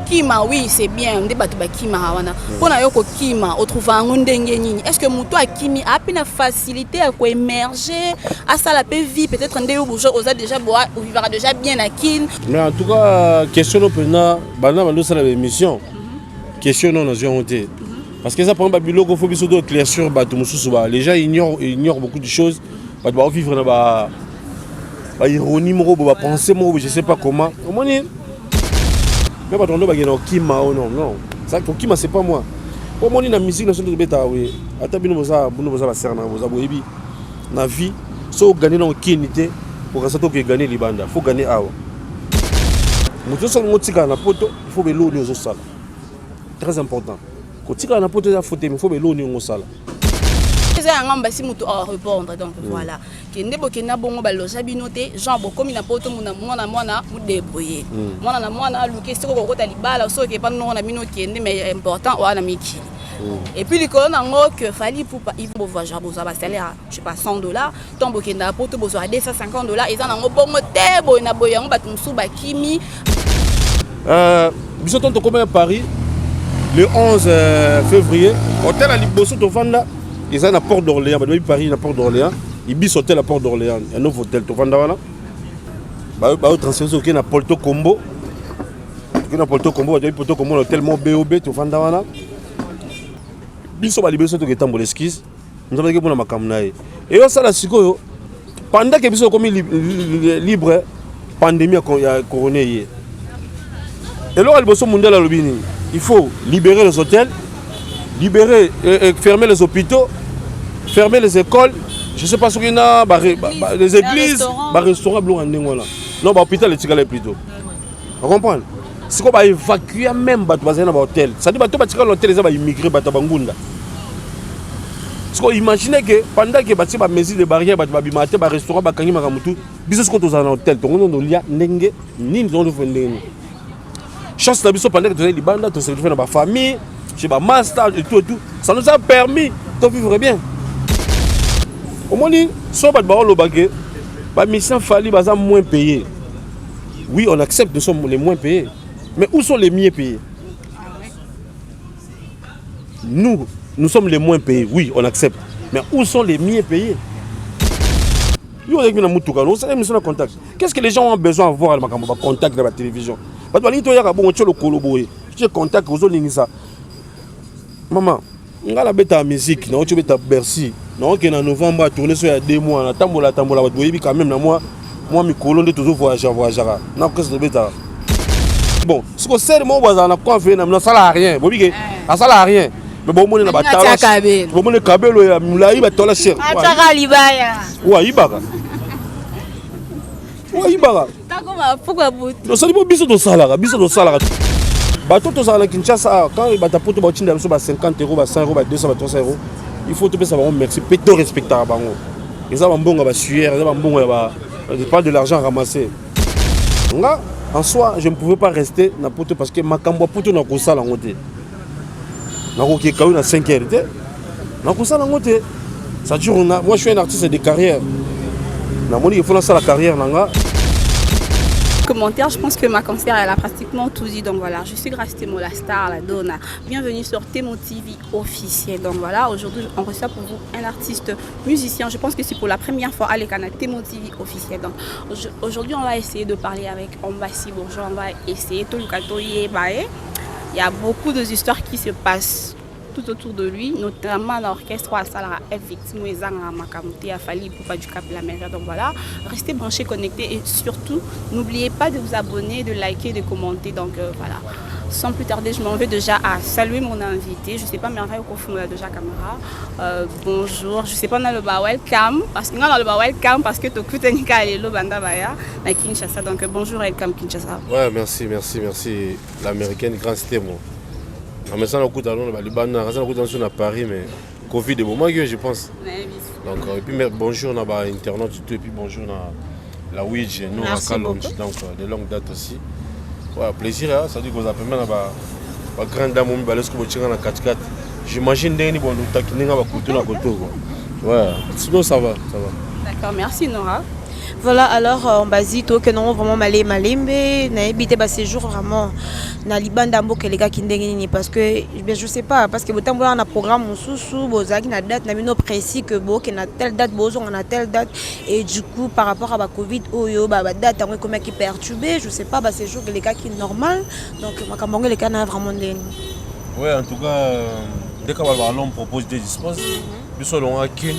Kima, oui, c'est bien. On débat de Kima. Pour Nayoko Kima, on trouve un Ndengeni. Est-ce que Mouto a Kimi a une facilité à émerger, à ça la paix vie, peut-être un déo bourgeois, on a déjà boire, on vivra déjà bien à Kin. Mais en tout cas, question au pena, banana ça la émission. Question non ont été. Parce que ça prend pas bilo qu'on faut biso de clair sur bateau mususuba. Les gens ignorent beaucoup de choses. Bah doit vivre dans ba ironie mo ba penser mo je sais pas comment. Au moins mais pas tondo ba gena Kima non. Ça Kima c'est pas moi. Au moins na musique nationale de beta oui. Ata bino boza ba serna boza boyebi. Na vie, so gagner dans kinité pour que ça to gagner libanda. Faut gagner awa. Muto so ngotika na poto, il faut belo ni sala. Très important. Kotika na poto ya faute, il faut belo ni ngosala. C'est un ngamba si muto à répondre donc voilà. Kende bokena bongo ba loja binoté, Jean bokomi na poto muna mu débrouiller. Mwana na mwana luke siko ko kota libala so ke pa non na bino kende mais important o na miki. Et puis les colonnes en que fallait pour ils vont voir un salaire je sais pas $100 ton bokenda poto bozo à $250 ils en ont bon moté boyna boyang batumsu bakimi biso tonto comme à Paris le 11 février hôtel à Liboso to vanda ils ont la porte d'Orléans depuis Paris la porte d'Orléans ils bis hôtel la porte d'Orléans un nouveau hôtel to vanda wana ba transférer au na Porto Combo na Porto Combo depuis Porto Combo hôtel mo BOB to vanda wana biso ba libération to ketambo l'esquisse nous avons que pour makamna et ça la sikoyo pendant que biso comme libre pandémie a couronné et là le mondial à l'obini il faut libérer les hôtels libérer fermer les hôpitaux fermer les écoles je sais pas ce qu'il y a les églises les restaurants blancs non ba hôpital les plutôt vous comprenez c'est qu'on va évacuer même dans un hôtel. Ça dit que l'hôtel va immigrer à Bangunda. Parce qu'on imagine que pendant que les mesures de barrière, les restaurants, les restaurants, ils sont dans un hôtel. Ils ont chance de pendant que les bandes, tu dans ma famille, chez ma master et tout. Ça nous a permis de vivre bien. Au moins, si on va le baguette, les missions fallait moins payés. Oui, on accepte, nous sommes les moins payés. Mais où sont les mieux payés? Nous sommes les moins payés, oui, on accepte. Mais où sont les mieux payés? Qu'est-ce que les gens ont besoin de voir le contact de la télévision? Parce que tu as contact aux maman, on a la bête à musique, on a la Bercy. On a novembre à tourner sur 2 mois, on a tambola, quand même, moi, mes colons de toujours voyager. Non, qu'est-ce que c'est bête? Bon, ce que c'est, moi, on a quoi faire, ça n'a rien. Ça n'a rien. Mais bon, on a pas de bon, on a câble, on a eu la chair. Ouais, Ibaga. Ouais, Ibaga. Pourquoi vous? Non, ça dit pas biso de salaire, bateau to salaire Kinshasa, quand il va taper au Tinda, 50 €, 100 €, 200 €, 300 €. Il faut tout ça, merci. Péto respectable. Ils ont un bon sueur, ils ont un bon pas de l'argent ramassé. Là, en soi, je ne pouvais pas rester dans Poto parce que ma cambo Poto n'a pas ça en côté. N'a pas qu'à une 5 heures. N'a pas ça en côté. Ça dure. Moi, je suis un artiste de carrière. N'a pas dit qu'il faut lancer la carrière là. Commentaire, je pense que ma concert elle a pratiquement tout dit, donc voilà, je suis Grâce Temo, la star, la donna. Bienvenue sur Temo TV officiel. Donc voilà, aujourd'hui on reçoit pour vous un artiste musicien. Je pense que c'est pour la première fois à l'Ekana Temo TV officiel. Donc aujourd'hui on va essayer de parler avec Ombassi Bourgeois, on va essayer tout le il y a beaucoup d'histoires qui se passent tout autour de lui, notamment l'orchestre à Salara F victime et Zanga Makamuté a fallu pour pas du Cap la mer. Donc voilà, restez branchés, connectés et surtout n'oubliez pas de vous abonner, de liker, de commenter. Donc voilà, sans plus tarder, je m'en vais déjà à saluer mon invité. Je sais pas, mais en fait, on a déjà caméra. Bonjour, je sais pas, on a le welcome parce que on a le welcome parce que tu écoutes le banda baya à Kinshasa. Donc bonjour, welcome Kinshasa. Ouais, merci, l'américaine Grâce Temo. Mais ça, on a Liban, on a Paris, mais Covid est bon, moi je pense. Donc, et puis bonjour, on a Internet, et puis bonjour, on a la Ouija, nous, on a donc de longues dates aussi. Ouais, plaisir, hein? Ça dit que vous appelez maintenant la grande dame, on va aller dans 4x4. J'imagine que vous allez aller dans la couture. Ouais, sinon ça va. D'accord, merci Nora. Voilà, alors on basi to que non vraiment malé malembe na habité ba séjour vraiment na libanda mboke les gars qui ndengeni parce que je sais pas parce que botambo on a programme sous bozaki na date na bino précis que bo que na telle date bozo on a telle date et du coup par rapport à ba Covid oyo ba date en comment qui perturbé, je sais pas ba séjour que les gars qui normal donc makambo les gars na vraiment ndeni. Ouais, en tout cas dès qu'on va l'on propose des disposes biso l'on a qu'une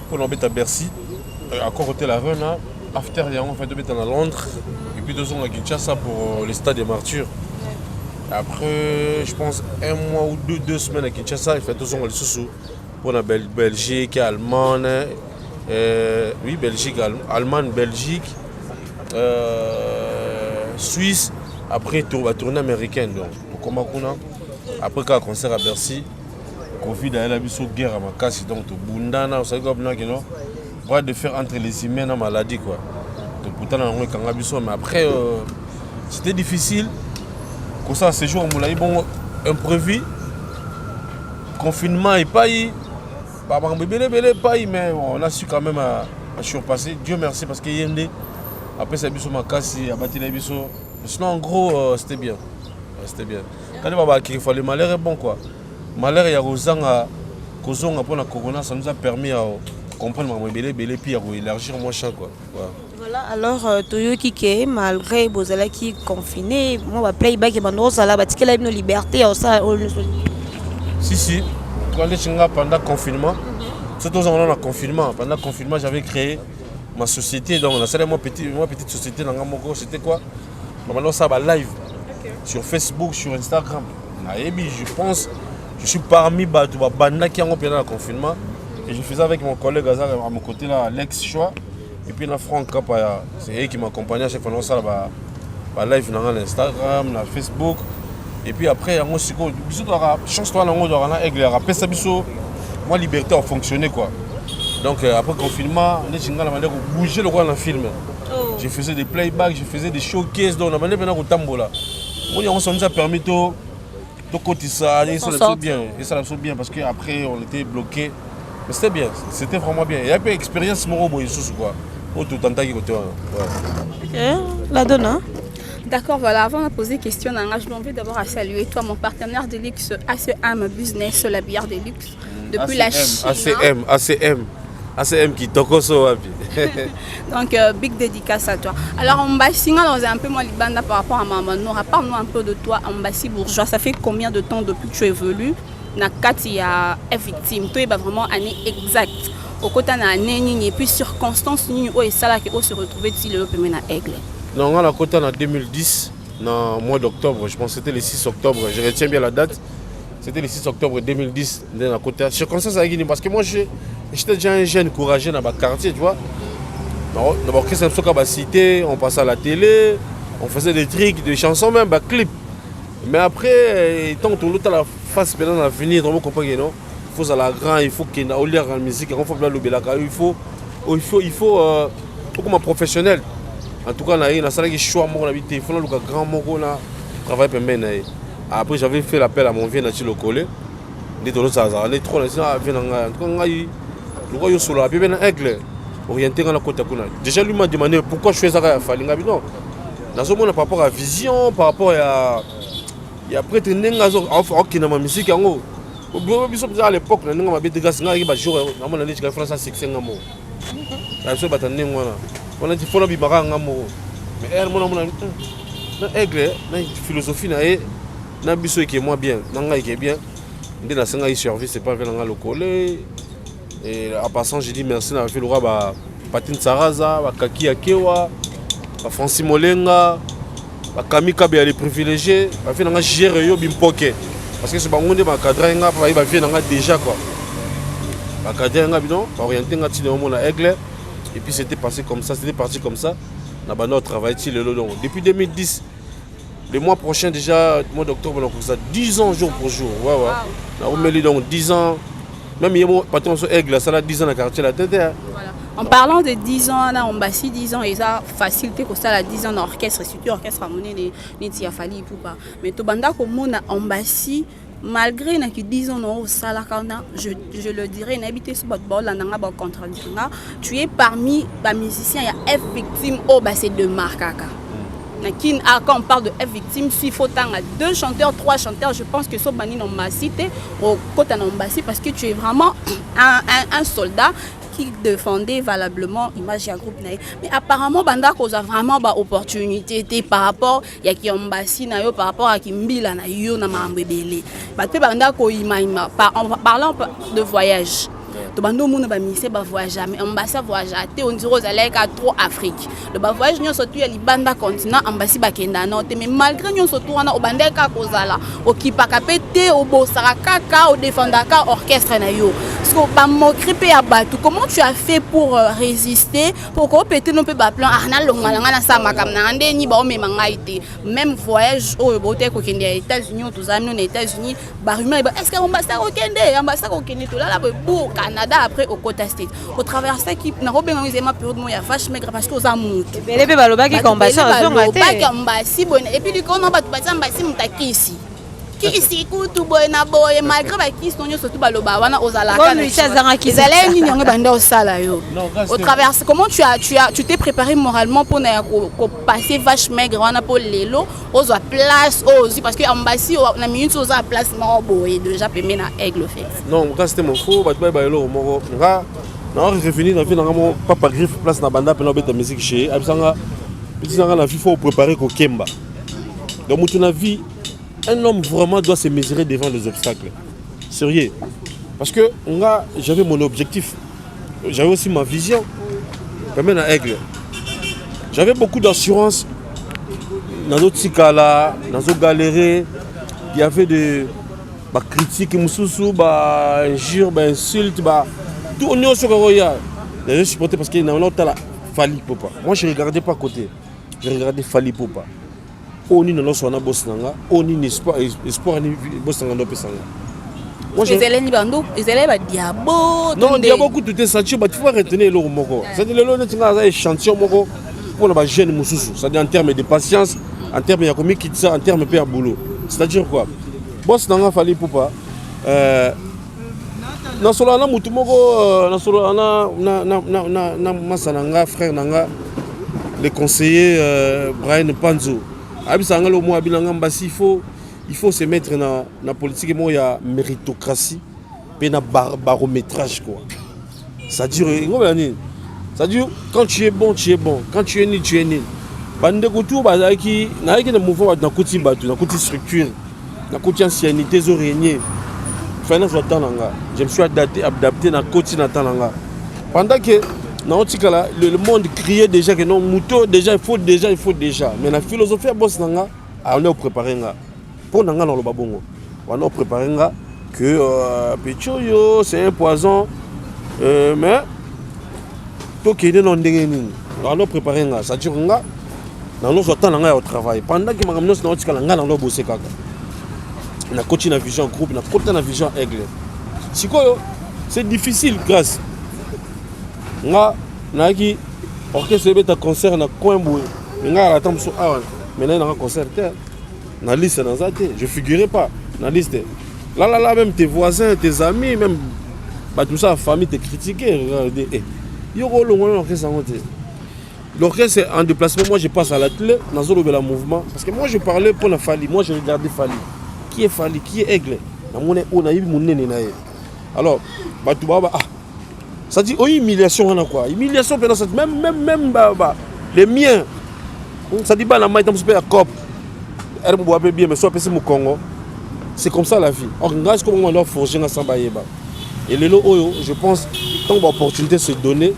pour l'embêter à Bercy. Encore côté la run, after il y a en fait à Londres et puis 2 ans à Kinshasa pour le stade des martyrs. Après, je pense 1 mois ou 2 semaines à Kinshasa, il fait 2 ans à Soussou pour la Belgique, Allemagne, oui Belgique, Allemagne, Belgique, Suisse. Après tournée américaine donc pour Komakuna. Après quand concert à Bercy, Covid a eu la guerre à ma casse donc tout Bundana, vous savez comme là non. De faire entre les humains la maladie quoi. Donc pourtant on a mais après c'était difficile. Comme ça ces jours on a eu bon imprévu. Confinement et pas y. Pas mais on a su quand même à surpasser. Dieu merci parce que yende après ça biso makasi a battu les biso. Sinon en gros c'était bien. C'était bien. Quand on va qu'il fallait malheur est bon quoi. Malheur il y a Rosanga Kozonga pour la corona ça nous a permis à comprendre ma belé puis à élargir mon champ quoi. Voilà, alors Toyo Kike malgré bozala qui confiné, moi va playback et bando sala ba tikela une liberté ça Si quand les chinga pendant confinement, surtout dans le confinement, pendant le confinement, j'avais créé ma société donc on a seulement petite société dans Ngamoko, c'était quoi? Maintenant ça va live sur Facebook, sur Instagram. Je pense je suis parmi les banda qui ont pendant le confinement. Et je faisais avec mon collègue Azar à mon côté là, Alex Choix. Et puis la Franck Kapaya, c'est eux qui m'accompagnent à chaque fois dans ça, live dans Instagram, dans Facebook. Et puis après, on s'est dit, chance-toi, moi, liberté a fonctionné quoi. Donc après le confinement, on a bougé le roi dans le film. Je faisais des playbacks, je faisais des showcases, donc on a maintenant au tambola. Moi, on nous a permis de cotiser, et ça l'a bien parce qu'après, on était bloqué. Mais c'était bien, c'était vraiment bien. Il y a un peu d'expérience, mon robot, quoi. Tout en qui côté. Ok, la donne, hein? D'accord, voilà, avant de poser question, je m'en vais d'abord à saluer toi, mon partenaire de luxe, ACM Business, la bière de luxe, depuis la Chine. ACM qui toko so. Donc, big dédicace à toi. Alors, on va dans un peu moins libanda par rapport à Maman. Parle-nous un peu de toi, Ambassi Bourgeois. Ça fait combien de temps depuis que tu évolues? Nakati ya victime toi va vraiment année exacte au côté na année et puis circonstances ni où est ça là que se retrouver ici le premier na Aigle. Non, on a côté en 2010 dans mois d'octobre, je pense que c'était le 6 octobre, je retiens bien la date. C'était le 6 octobre 2010 dans la côté circonstances à Guinée parce que moi j'étais déjà un jeune courageux dans ma quartier, tu vois. D'abord que c'est une cité, on passait à la télé, on faisait des trucs, des chansons même, des clips. Mais après, tant que l'autre à la face maintenant à venir, on comprend que non. Il faut à la grande, il faut qu'il y ait la musique, il faut il faut comme un professionnel. En tout cas, il y a un choix mon habité, il faut le grand mongo là travail pour mener. Après j'avais fait l'appel à mon vieux Nachi Lokole. Dit tout ça, les trois là, viennent en tout cas le roi sur la bien aigle orienté dans la côte à déjà lui m'a demandé pourquoi je fais ça à Falinga non. Dans ce moment par rapport à vision, par rapport à il y a prêtre nengazo ok na musique yango biso à l'époque na nga mabete gas nga ba jour na mona neti ka France succès ngamo la so batane ngwana on dit fona bi baka ngamo mais mona na aigle na philosophie na e na biso qui est moins bien na nga qui est bien ndé na senga yi service c'est pas venanga lokole et en passant j'ai dit merci na fait le roi ba Patine Saraza ba Kaki Akewa ba Francis Molenga Camille Kabe les privilégiés, on a géré yo bimpoke parce que c'est pas monde ba cadre nga va venir déjà quoi. Ba cadre nga bidon, orienté nga tine mon aigle et puis c'était passé comme ça, c'était parti comme ça. Na ba notre travail ti le long. Depuis 2010 le mois prochain déjà mois d'octobre on a ça 10 ans jour pour jour. Ouais. Na on met donc 10 ans même yemo patron so aigle ça là 10 ans dans quartier la tête. Voilà. En parlant de 10 ans, on a Ambassi 10 ans et ça facilité que ça la 10 ans d'orchestre, surtout orchestre harmonie les Tia Fali et tout pas. Mais tout banda comme on a Ambassi malgré na ki disons no salakana, je le dirais na habité sur bot la nanga ba contradictoire, tu es parmi les musiciens, il y a F victime oh bah c'est de markaka. Quand on parle de F victime, il faut à 2 chanteurs, 3 chanteurs, je pense que Sobani n'ont pas cité au côté parce que tu es vraiment un soldat qui défendait valablement l'image du groupe. Mais apparemment, Banda a vraiment une opportunité par rapport à qui Mbassi par rapport à qui Mbila na yo na Mambebele. Banda parlant de voyage. Tobando mona ba mise ba voyage mais ambassade voyage te on dirait aux allez à trop Afrique le ba voyage nyo surtout ya libanda continent ambassade ba kenda na mais malgré nyo surtout wana obanda ka kozala okipaka pete obosaka kaka o défendaka orchestre na yo parce que ba moquerie pe ya batu comment tu as fait pour résister pour ko pete non pe ba plan na longala na sa makam na ande ni ba o mema ngaite même voyage o bote ko kende aux États-Unis tous amis aux États-Unis ba rumeur est-ce que ambassade ko kende to là bo Canada après au Côte State au travers ça qui na robé ngami zema période mo ya vache maigre parce que aux amout belebe baloba ki kombasi azonga te ba kombasi bonne et puis du coup non ba tupatsa mbasi mutakisi kisi kutu boy na boy malgré ba kisi non surtout baloba wana ozala kana ezala nini ngwe banda osala yo au travers comment tu t'es préparé moralement pour na ko passer vache maigre wana pour lelo ozo place ozi parce que ambassi na minute ozo place ma boy déjà pemé na aigle fait non quand c'était mon faux ba ba yo moko nga na revenir dans vie na mo papa griffe place na banda pena beta musique chez absanga petit na la vie faut préparer ko kemba donc mutu na vie. Un homme vraiment doit se mesurer devant les obstacles. Sérieux. Parce que j'avais mon objectif. J'avais aussi ma vision. Même à Aigle. J'avais beaucoup d'assurance. Dans d'autres cas-là, dans d'autres galérés, il y avait des critiques, des injures, des insultes. Tout on est sur le royal. Les gens supportaient parce qu'il y a un Fali Popa. Moi, je ne regardais pas à côté. Je regardais Fali Popa. Oni na loso na boss nanga oni ni espoir ni boss nanga no pesanga moi je zeleni bando ezele ba diabo non diabo ku tout est senti ba tu faut retenir le moko c'est le lo ntinga za échantillon moko pour la jeune mususu ça dit en termes de patience en termes ya komi kitsa en termes pe ya boulot c'est-à-dire quoi boss nanga Fali Popa na solo na mutu moko na solo na masananga frère nanga le conseiller Brian Panzo. Il faut se mettre dans la politique, il y a méritocratie, et un barométrage. C'est-à-dire, quand tu es bon, tu es bon. Quand tu es nul, tu es nul. Il y a un mouvement dans la structure, dans la ancienneté, je me suis adapté dans la quotidien. Pendant que le monde criait déjà que non, Mouto, déjà, il faut déjà. Mais la philosophie, on est préparé. Pour nous, on est préparé que Pichoyo, c'est un poison. Mais, tout qui est dans le on est préparé. Ça dure, on est au travail. Pendant que on est bossé. On a continué la vision groupe, on a continué la vision aigle. C'est difficile, grâce. Nga naki orchestre beta concert na Coimboue nga attends sur mais là un concert na liste dans ça je figurais pas na liste là même tes voisins tes amis même bah tout ça la famille te critiquer regardez yo rolo l'orchestre en déplacement moi je passe à la télé dans le mouvement parce que moi je parlais pour la Fali moi je regardais Fali qui est aigle na mon on a eu mon nene na alors bah tout baba ça dit oh humiliation on a quoi humiliation même les miens ça dit pas la maille dans super cop elle me voit bien mais soit passer mon Congo c'est comme ça la vie or grâce comme on doit forger dans Sambayeba et les lots je pense tant d'opportunités se donner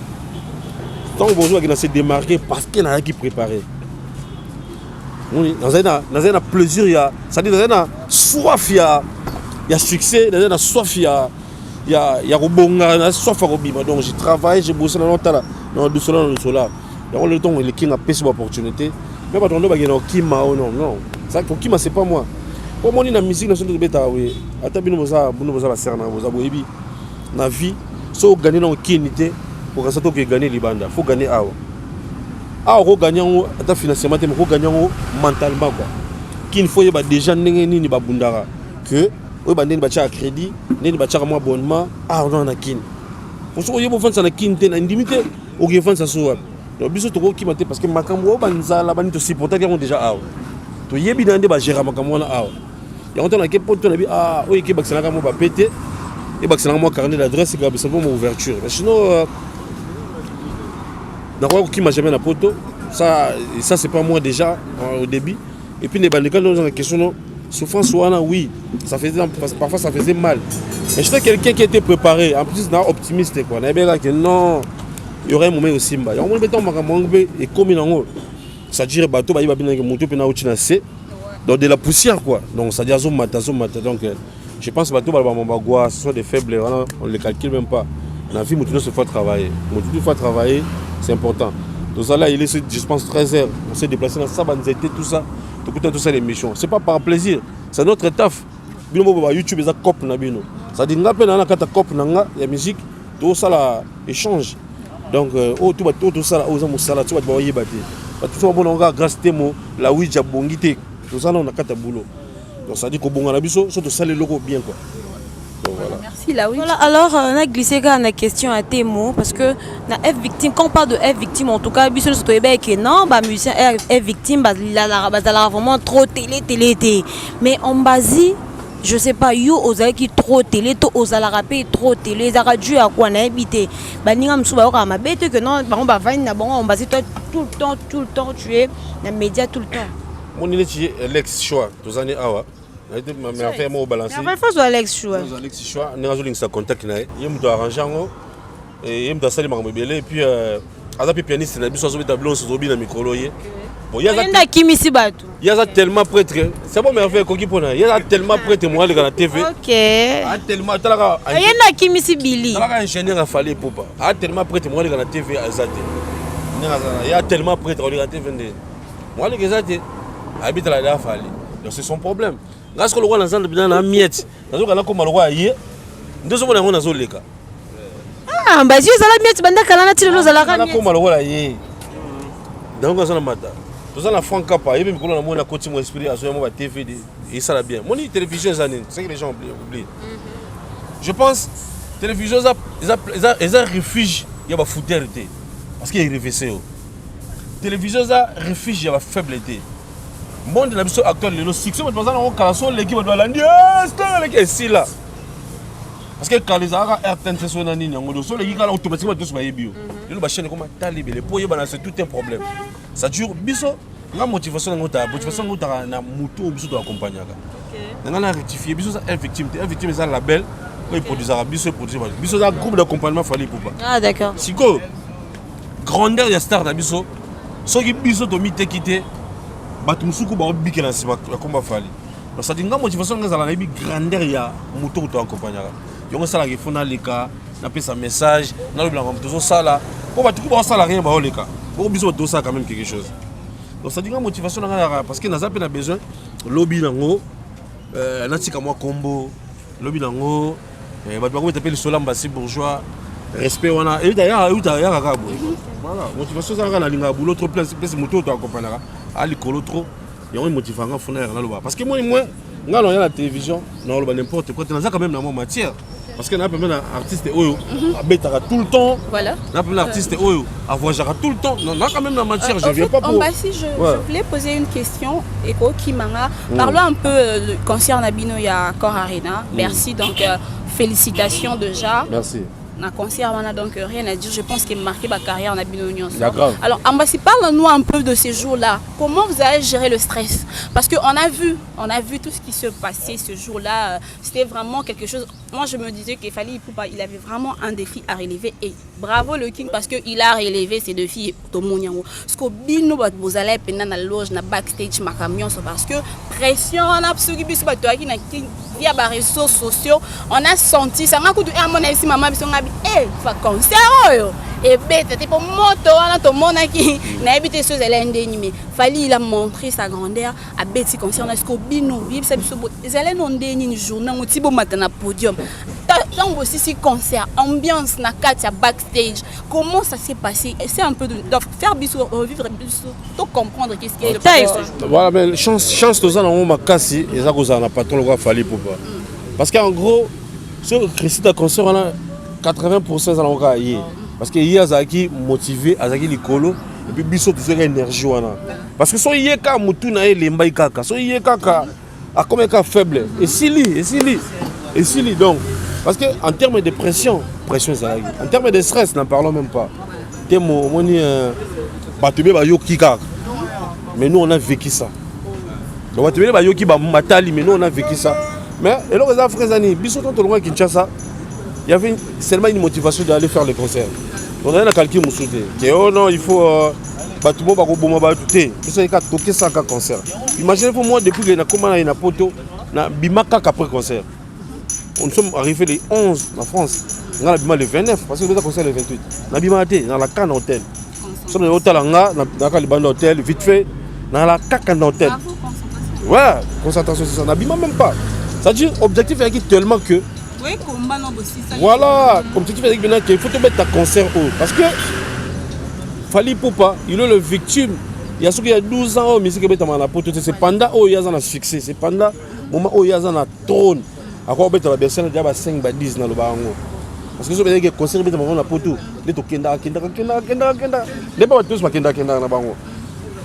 tant besoin de se démarquer parce qu'il y en a qui préparer dans un plaisir il y a ça dit dans un soif il y a succès dans un soif il y a Robonga, soif à Robima. Donc j'ai travaillé, j'ai bossé dans le solar. Donc le temps, il y a une peste d'opportunité. Mais pas de il y a Kima non. Ça pour Kima c'est pas moi. Pour moi la musique nationale de bêta oui. Atabino boza la serna boza boyebi. Na vie, so gagner dans kinité pour que ça to gagner libanda. Faut gagner awa. Awa gagner ata financièrement mais faut gagner mentalement quoi. Qu'il faut y ba déjà ndenge nini ba bundara que oyo bandeni batia crédit ndeni batia mo abonnement on na kin pour oyo bo fansa na kin te na ndimité oyo fansa so wapi donc biso to ko kima te parce que makambo o banzala bani to supporter yango déjà awa to yebi na nde ba gérer makambo na awa yango to na ke poto na bi oyo ke bakisana ka mo ba pété et bakisana mo carnet d'adresse et ka mo ouverture mais sinon d'accord qui m'a jamais na poto ça c'est pas moi déjà au début et puis les bandicats dans la question souffrance oui ça faisait parfois ça faisait mal mais j'étais quelqu'un qui était préparé en plus optimiste quoi na bien que non il y aurait un moment aussi mba on me mettant makamongbe et comme nango ça dire bateau ba bina que moto pe na uti na c donc de la poussière quoi donc ça dit zo mata donc je pense bateau ba mambagwa ce sont des faibles on les calcule même pas la vie moto se faut travailler c'est important. Tout ça là, il est, je pense, 13h. On s'est déplacé dans ça, tout ça. Tout ça, l'émission. C'est pas par plaisir. C'est notre taf. YouTube, ils ont cop na bino. Ça dit, nga pe na kata cop na nga, il y a musique, tout ça là échange. Donc, tout ça là, aux amis ça là, tu vas te voir y battre. Tout ça, bon, on a grâce témo, la ouija bongité. Tout ça là, on a kata boulot. Donc, ça dit qu'au bon arabiso, surtout ça les logos bien quoi. Merci là oui. Voilà, alors on a glissé quand la question à tes mots parce que na F victime quand on parle de F victime en tout cas biso so toyeba que non ba musicien F victime la vraiment trop télé mais en basi je sais pas yo ozali qui trop télé to ozala rapper trop télé za radio à quoi na habité ba ninga msuba ka mabete que non ba on va vendre na bon on basi toi tout le temps tu es dans média tout le temps. Mon il Alex choix tous années awa mais en fait moi balancer la fois Alex choix ne razo linga contact na ye muto arranger ngo et muto sali makambo belé et puis azapi pianiste na biso zo tableau so zo bi na micro ye bon ya za kimisi batu ya tellement prêtre c'est bon mais en fait koki pona ya tellement prêtre moi na TV OK tellement talaka ya na kimisi bili talaka ingénieur a fallu popa tellement prêtre moi na TV azate ya tellement prêtre on na TV ndé moi les azate habite la da fallu donc c'est son problème. Grâce que le roi n'entend bien na miette. Nazo kana ko malwa yé. Ndezo mona ngona zo leka. Bah je zala miette banda kana na tilo zala ka miette. Kana ko malwa yé. Donc ça na mata. To ça na franca pa yebe mikolo na mona koti mo esprit azo mo ba TV et ça la bien. Moni télévision zanine, c'est que les gens oublient. Je pense télévision ils a refuge ya ba fouterité parce qu'il est révessé. Télévision za refuge ya ba faiblité. Monde na biso actuel le succès mais pendant on calaso l'équipe doit l'andi est ici là parce que quand les ara RTN fait son nini ngo so l'équipe là automatiquement tous ba yebio le ba chaîne comme talibé pour yeba c'est tout un problème ça dure biso la motivation na muto biso to accompagner OK na rectifier biso ça victime ça label pour produire biso biso ça groupe d'accompagnement fallait pour pas d'accord siko grandeur ya star na biso so ki biso to mi te quitter batumusuku ba obiki na sima ya komba fali donc ça dit nga motivation nga la bi grandeur ya moto to accompagner yongo sala ki fona leka na pesa message na le blanc to ça là pour batuku ba sala rien ba leka pour biso to ça quand même quelque chose donc ça dit nga motivation nga parce que naza pe na besoin lobby nango na tika moi combo lobby nango ba ko t'appelle Solamba si bourgeois respect wana et d'ailleurs voilà motivation ça nga na linga boulot trop place moto to accompagner ali kolo trop il y a une motivation fournir là parce que moi nga non y a la télévision non n'importe quoi tu as quand même dans mon matière parce que n'a pas même artiste oyo abetaka tout le temps voilà n'a pas même artiste oyo voyagera tout le temps non quand même dans matière je viens pas pour si je voulais poser une question Eko Kimanga parlons un peu du concert Nabino il y a Core Arena merci donc félicitations déjà merci. Un concert, on a donc rien à dire. Je pense qu'il a marqué ma carrière en Abino Union. Alors, Ambassi, parle-nous un peu de ces jours-là. Comment vous avez géré le stress? Parce qu'on a vu tout ce qui se passait ce jour-là. C'était vraiment quelque chose. Moi, je me disais qu'il fallait, il avait vraiment un défi à relever. Et bravo le King parce qu'il a relevé ces défis. Parce que Bino, vous allez pendant la loge, na backstage, ma camion, parce que pression, on a absolument via les réseaux sociaux, on a senti ça. On a coup de mon avis, maman, fa concert et bête c'était pour moto on to mona qui na habité sur zelende mais fallait il a montré sa grandeur à bête concert na sko bino bi ça biso zelende on deni journée on tibo matin na podium donc aussi si concert ambiance na katia backstage comment ça s'est passé c'est un peu de faire biso revivre biso to comprendre qu'est-ce qui est le voilà mais chance to ça na makasi eza ko za na patron ko fallait pour pas Parce qu'en gros, ce récit de concert, on a 80% de l'encore hier. Parce que hier, Azaki motivé, Azaki Likolo, et puis Bissot, tu sais, énergie. Parce que si il y a un mouton, il y a un kaka. Si il y a un kaka, comme un faible. Et si li, donc. Parce qu'en termes de pression Azaki. En termes de stress, n'en parlons même pas. Mais nous, on a vécu ça. Donc, mais nous, on a vécu ça. Mais, et là, les Africains, Bissot, quand on a Kinshasa, il y avait seulement une motivation d'aller faire les concerts. Donc, on a calculé mon soutien. Oh non, il faut. Tout le monde va tout ça, il toqué ça qu'un concert. Imaginez pour moi, depuis que j'ai commencé à poto, na bimaka après concert. Nous sommes arrivés les 11 en France. On a le 29, parce que nous avons concert le 28. On a bimate dans la canne hôtel. Nous sommes dans l'hôtel, dans l'hôtel, vite fait, dans la canne hôtel. Ouais, concentration, c'est ça. On n'a même pas. C'est-à-dire, l'objectif est tellement que. Voilà, l'objectif est qu'il faut te mettre un concert haut. Parce que. Fali Poupa, il est le victime. Il y a ceux qui ont 12 ans, mais c'est pendant où il y a un succès. C'est pendant le moment où il y a un trône. À quoi on a besoin de 5 à 10 dans le barango. Parce que si on a un concert, on a poteau. Les tokenda. Les pas tous kenda dans le barango.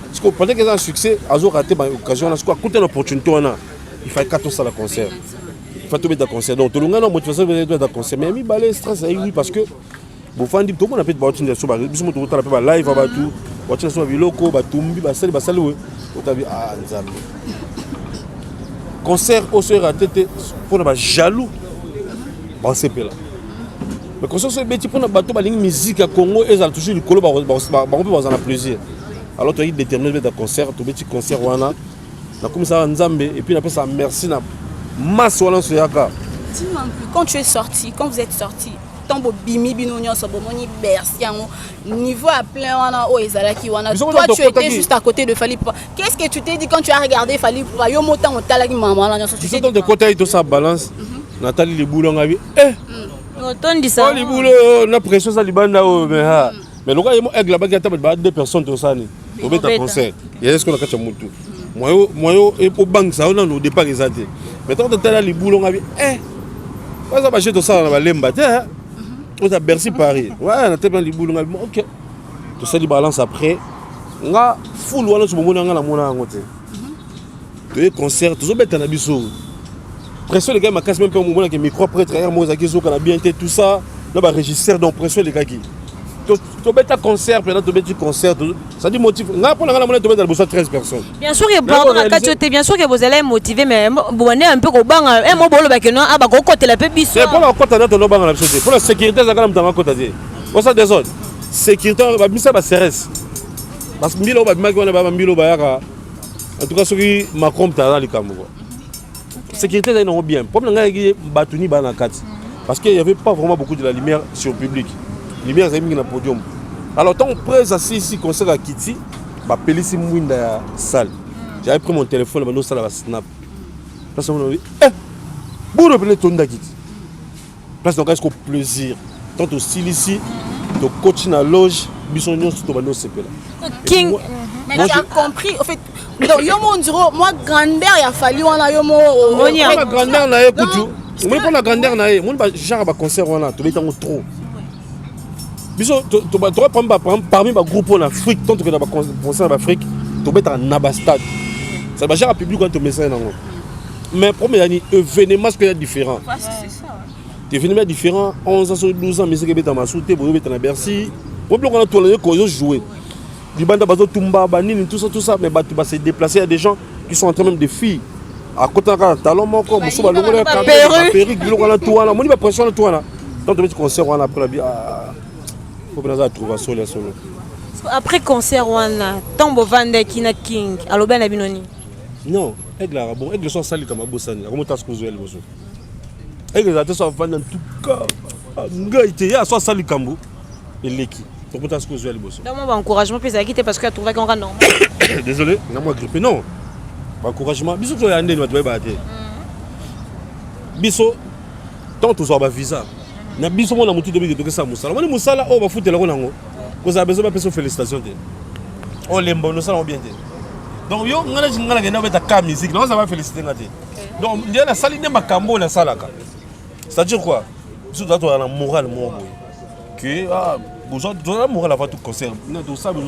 Parce que pendant qu'il y a un succès, à ont raté l'occasion, on a coûté l'opportunité. Il faut 14 à la concert. Il faut mettre un concert. Donc tout le monde a motivation de mettre un concert. Mais il y a stress, oui, parce que. Bon, tout le monde a fait des choses, live, concert au sera raté pour ne pas jaloux. C'est là. Mais concert c'est petit pour ne pas musique à Congo et ça toujours du colo on a plaisir. Alors tu as déterminé de concert, tout petit concert wana. Na comme ça Nzambe et puis on appelle ça merci na masse wana sur yaka. Quand tu es sorti, quand vous êtes sorti, tombo bimi binonyo sobomoni bersiango niveau à plein wana o ezalaki wana toi tu étais juste à côté de Fally Poupa. Qu'est-ce que tu t'es dit quand tu as regardé Fally Poupa yo motan otalaki maman là tu sais de côté tout ça balance Nathalie les boulons ngabi otondi ça les boulons na pression ça libanda o mais le gars il aigle là-bas qui a deux personnes tout ça ni au bête concert il y a ce qu'on a kacha mutu moi et pour banque ça on a au départ exacté mais tant que les boulons ngabi pas ça marcher tout ça na lemba on a Bercy Paris. Ouais, on a tellement de boulot. Ok. Tout ça, les balances après. On a full one sur le moment où on a un tu concert, tout ça, on a biso. Pression, les gars, je casse même pas au moment où micro prêtre, moi, on a bien été tout ça. Là, on régisseur, donc pression, les gars qui. Tu as un concert, puis tu as un concert. Ça dit motive. On a pour la monnaie, tu as besoin de 13 personnes. Bien sûr, bien sûr que vous allez motiver, mais vous allez un peu au banc. Un mot, côté la pébiche. Pour la côte, pour la sécurité, ça va me côté. Pour ça, des autres. Sécurité, on va mettre ça, CRS. Parce que Milo, en tout cas, ceux qui Macron, tu as dans les camerounais. Sécurité, ils ont bien. Pour le Batouni, parce qu'il n'y avait pas vraiment beaucoup de la lumière sur le public. Lumière, c'est un podium. Alors, tant que presse assis ici, concert à Kitty, je suis ici dans la salle. J'avais pris mon téléphone, je suis allé snap. Place on dit, bon, on peut tourner à Kitty. Place donc, est-ce qu'on plaisir. Tant que style ici, le coach dans la loge, bisognon sur ton bandeau CP là. King, mais tu as compris, en fait, moi, grandeur, il a fallu, on a eu la grandeur, on a écouté. Moi, pour la grandeur, on a eu, moi, j'ai un concert, on a tout le temps trop. Parmi les groupes en Afrique, tant que tu as un concert en Afrique, tu vas être en Nabastad. Ça va gérer le public quand tu mets ça. Mais le problème, c'est que l'événement est différent. L'événement différent, 11 ans, 12 ans, mais c'est que tu as ma souté, tu as Bercy. Le problème, c'est que tu as joué. Du banda bazo tumba banini tout ça mais tu vas se déplacer à des gens qui sont en train même des filles à côté de talon mon corps muso ba longola perruque biloko na toi là moni ba pression na toi là donc tu concert on après la bien faut bien ça trouver solo. Après concert wana tombo vande kina king aloba na binoni non aigle la bon aigle so sali kama bosani comment tas ko zoel boso aigle za te so vande en tout cas ngaite ya so sali kambo eleki. Donne-moi un encouragement, puis ça a quitté parce que tu trouves qu'on rentre normal. Désolé, on a moi grippé. Non. Encouragement. Bisous, tu as un nous tu vas Bisous, tant que tu as un visa. Na bisous, on a monté de que ça moussala. On est moussala, on va foutre la ronde. Vous avez besoin de faire félicitations. On l'aime, nous allons bien. Donc, on a dit que nous avons fait musique. Nous allons féliciter. Donc il y a la salle de Makambo la salle. C'est-à-dire quoi? Nous avons la morale que ah besoin de la morale avant tout concert. Nous savons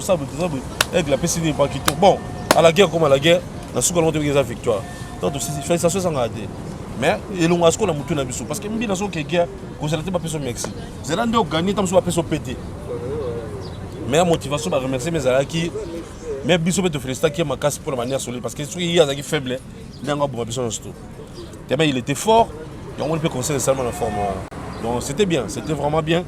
avec la PCD pas quitter. Bon, à la guerre comme à la guerre, la seconde de la victoire. Donc c'est ça sans rater. Mais il y a ce qu'on a monté dans parce que mbi na so que guerre, vous allez pas personne merci. C'est là de gagner tant soit personne pété. Mais la motivation va remercier mes amis qui mais biso peut te féliciter qui m'a cassé pour la manière solide parce que celui qui est faible, il a bon besoin de tout. Tellement il était fort, et on peut conseiller seulement la forme. Donc c'était bien, c'était vraiment bien.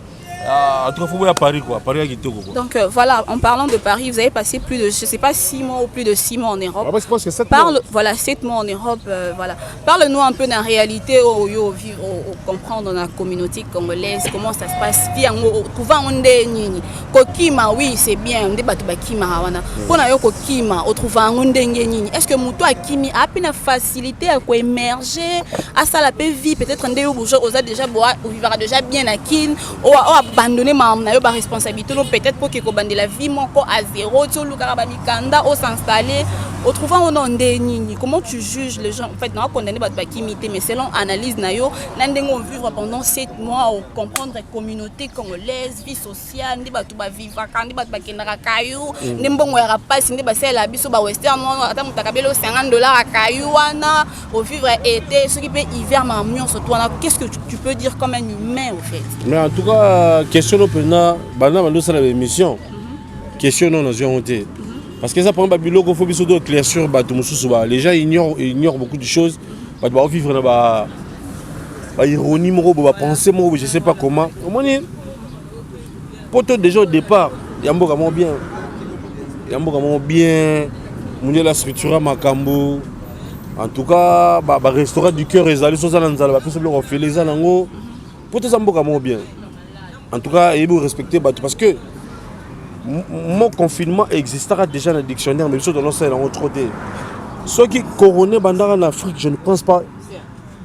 En tout cas, il faut à Paris quoi, Paris a quitté quoi. Donc voilà, en parlant de Paris, vous avez passé plus de, je sais pas, 6 mois ou plus de 6 mois en Europe. Ah, je pense que 7 mois. Voilà, 7 mois en Europe. Voilà. Parle-nous un peu de la réalité au vivre, au comprendre dans la communauté congolaise, comment ça se passe. Kokima, oui, c'est bien. On débat de Kima. Pour na yo Kokima, au trouvant un nini. Est-ce que Mouto a Kimi a une facilité à émerger, à ça la paix vie, peut-être un déo bourgeois, on a déjà vivra déjà bien à Kin, abandonner ma responsabilité, peut-être pour que la vie à zéro, au s'installer, au trouvant on nini. Comment tu juges les gens? En fait, non, condamné par Kimité, mais selon analyse, nayo, n'andeng vivre pendant 7 mois, au comprendre la communauté congolaise, vie sociale, n'deba tout ba vivre, n'deba tout ba kenara kayou, n'embongo ya passe, n'deba c'est la biso ba western, attends mutakabelo $50 à kayou, wana, au vivre été, ce qui peut hiver ma mion sur toi. Qu'est-ce que tu peux dire comme un humain au fait? Mais en tout cas, question opena, bana bando ça la émission. Question non ont été. Parce que ça prend pas bilo qu'on faut biso de clair sur bateau mususu ba. Les gens ignorent beaucoup de choses. Ba doit vivre na ba ironie mo ba penser mo je sais pas comment. Omoni poto déjà au départ, yamboka mo bien. Yamboka mo bien. Munye la structure Makambo. En tout cas, ba restaurant du cœur ezali so ça na nzala ba pesa bilo fait les anango. Poto zamboka mo bien. En tout cas, il faut respecter parce que mon confinement existera déjà dans le dictionnaire, mais dans l'océan, on trop de. Ceux qui couronnent en Afrique, je ne pense pas.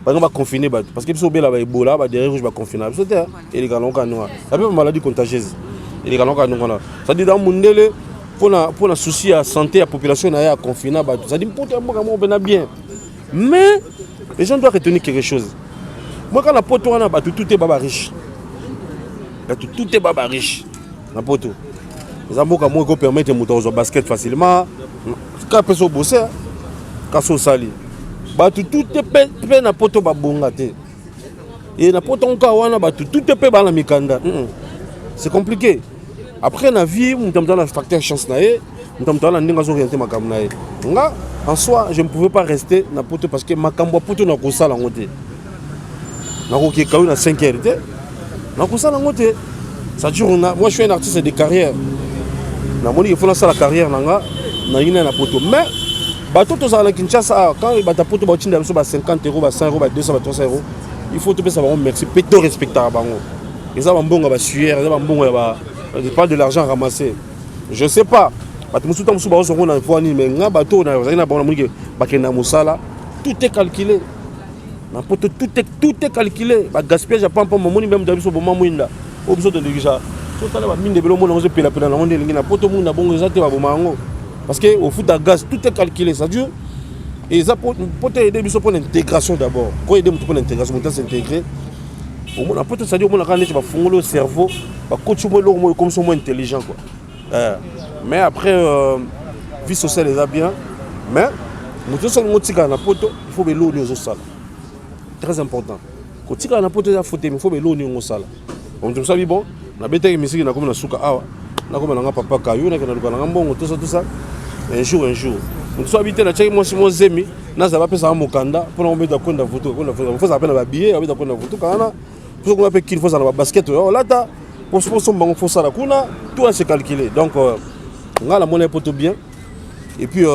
On va confiner parce que si on a Ebola, derrière je vais confiner. Et les galons canois. Il y a une maladie contagieuse. Et les galons canois. Ça dit dans le monde, pour la souci à la santé, à la population, à confiner. Ça dit pour tout bien. Mais les gens doivent retenir quelque chose. Moi, quand la pote on a tout est baba riche. Tout est baba riche. La pote. Les amours comme moi qui permettent de monter au basket facilement. Quand personne bosse, quand on sali. Tout est peu na pote babonga te. Et na pote on kawana tout est peu dans la mikanda. C'est compliqué. Après la vie, on tombe dans la facteur chance naé, on tombe dans la ndinga orienté makam naé. Nga en soi, je ne pouvais pas rester na pote parce que makambo pote na kosala ngote. Na ko ki kauna 5 heures. Na kosala ngote. Ça dure moi je suis un artiste de carrière. Il faut lancer la carrière na poto. Mais bateau tous à la Kinshasa quand il bata poto ba 50 euros, 100 euros, 200, 300 euros. Il faut tout ça merci péto respecter bango. Les a mbongo ba sueur, les a mbongo ba pas de l'argent ramassé. Je sais pas. Bato musu tam suba so na fois ni mais nga bateau na bango munike bakena musala, tout est calculé. Na poto tout est calculé. Ba gaspillage pas moni même dabiso bo mamuinda. Au besoin de déjà. Parce qu'au foot à gaz, tout est calculé. Ça dure. Et ça peut aider pour l'intégration d'abord. Quand aider pour l'intégration, pour s'intégrer. Ça dit que le cerveau, comme ça, moins intelligent. Mais après, vie sociale est bien. Mais il faut que l'eau soit très important. Quand il y a un pote, il faut que l'eau soit on te sabi bon na beta musique na comme na suka awa na comme na papa kayo na kana na mbongo tout ça un jour on te habiter na cheki moi zemi na za ba pesa mokanda pour on mettre konda photo faut ça appelle ba billet avec konda photo kana pour qu'on appelle qu'il faut ça na basket là ta pour sponsor bango faut ça la kuna tout est calculé donc on a la monnaie poto bien et puis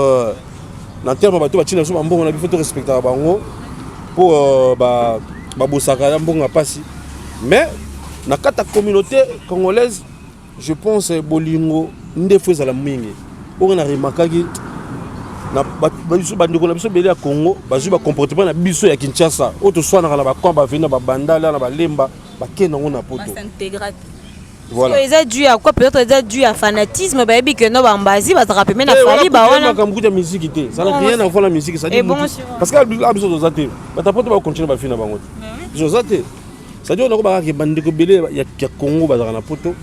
na terme ba to ba tina so mbongo na faut respecter bango pour ba bosaka ya mbongo pasi mais na kata communauté congolaise, je pense que bolingo ndefo la mingi. On a remarqué que na biso bandeko na biso bele ya Congo, bazu ba comportement na biso ya Kinshasa. Auto soit na ba komba vena ba bandala na ba lemba ba kena ngona poto. Voilà. Ils ont dû à quoi? Peut-être ils ont dû à fanatisme, baby que non, Bambazi va te rappeler mais la Fali bah on a comme de musique ça n'a rien à voir la musique ça dit parce que la besoin de zater bah ta pote va continuer à faire na bango je zater ça dit on a ba ke bande ko belé ya Congo ba na poto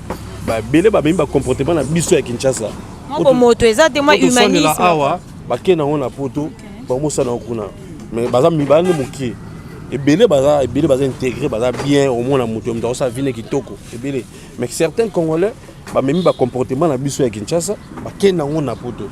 ba belé ba même ba comportement na biso ya Kinshasa mon moto ezate moi humanisme awa ba ke na on na poto ba mo ça na kuna mais baza mi ba ne moki et belé baza intégré baza bien au moins na moto on doit ça vine kitoko et belé mais certains Congolais ba même ba comportement na biso ya Kinshasa ba ke na on na poto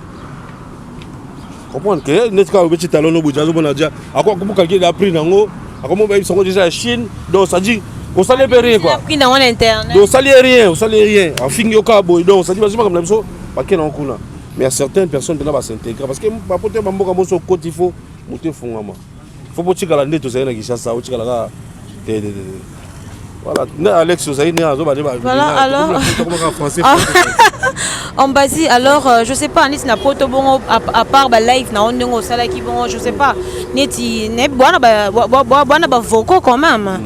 comprendre que net ka obeti talon no bujazo bona dia akwa kubuka ki a pris nango akoma ba ils déjà à Chine donc ça dit on s'allait rien quoi pris dans internet donc ça allait rien en fin yo ka boy donc ça dit pas comme la biso ba ke na kuna mais il y a certaines personnes qui va s'intégrer parce que ba pote ba mboka moso côté il faut monter fongama faut pas tikala ndeto za na Kinshasa o tikala ka voilà Alex Ozaï ne azo ba voilà alors en basi alors je sais pas Anis na poto bon à part ba live na ondengo sala ki bon je sais pas neti ne bwana ba vocal quand même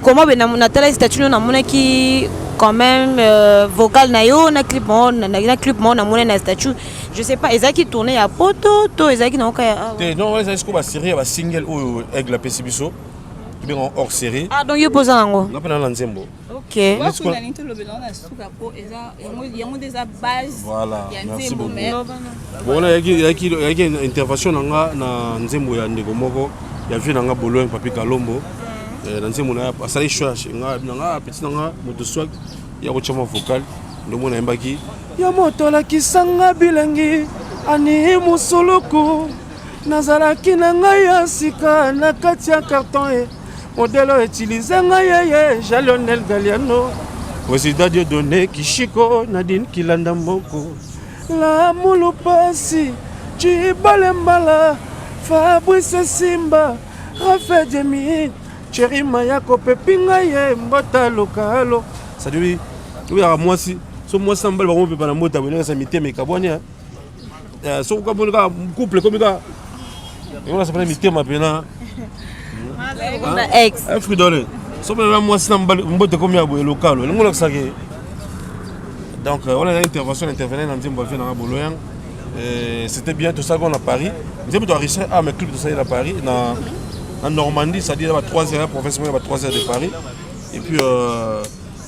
comment na tele statut na mona ki quand même vocal na yo na clip mon na mona na statut je sais pas ezaki tourner à poto to ezaki na ka non ezaki ko ba série ba single ou avec la PCBiso bien hors série ah donc yo posa nango na pena na nzembo ok voilà merci beaucoup bon là il y a une intervention na nzembo ya ndeko moko ya vie nanga Bologne Papi Kalombo na nzembo na asali cherche nga petit nanga moto swag ya ko chama vocal ndo mona embaki ya moto la kisanga bilengi ani musuluku nazalaki na ngai ya sika na kati ya carton modèle utilisé ngaye Jalionel Galiano Président Dieudonné Kishiko Nadine Kilanda Mboko la Moulopasi Chibalembala Fabrice Simba Rafa Demi Thierry Mayako Pepinga ye Mbota Lokalo ça dit oui à moi si so moi sambal ba mo pe na mota boneka sa miteme kaboni so ka boneka couple comme ça on ça prend miteme pena ex fruit donné so ben moi si mbote comme ya local on ngolo sake donc on a une intervention intervenir dans Nzembo fait na Bologne c'était bien tout ça qu'on a Paris Nzembo doit richer à mes clubs de ça à Paris en Normandie ça dit là 3 heures professionnel 3 heures de Paris et puis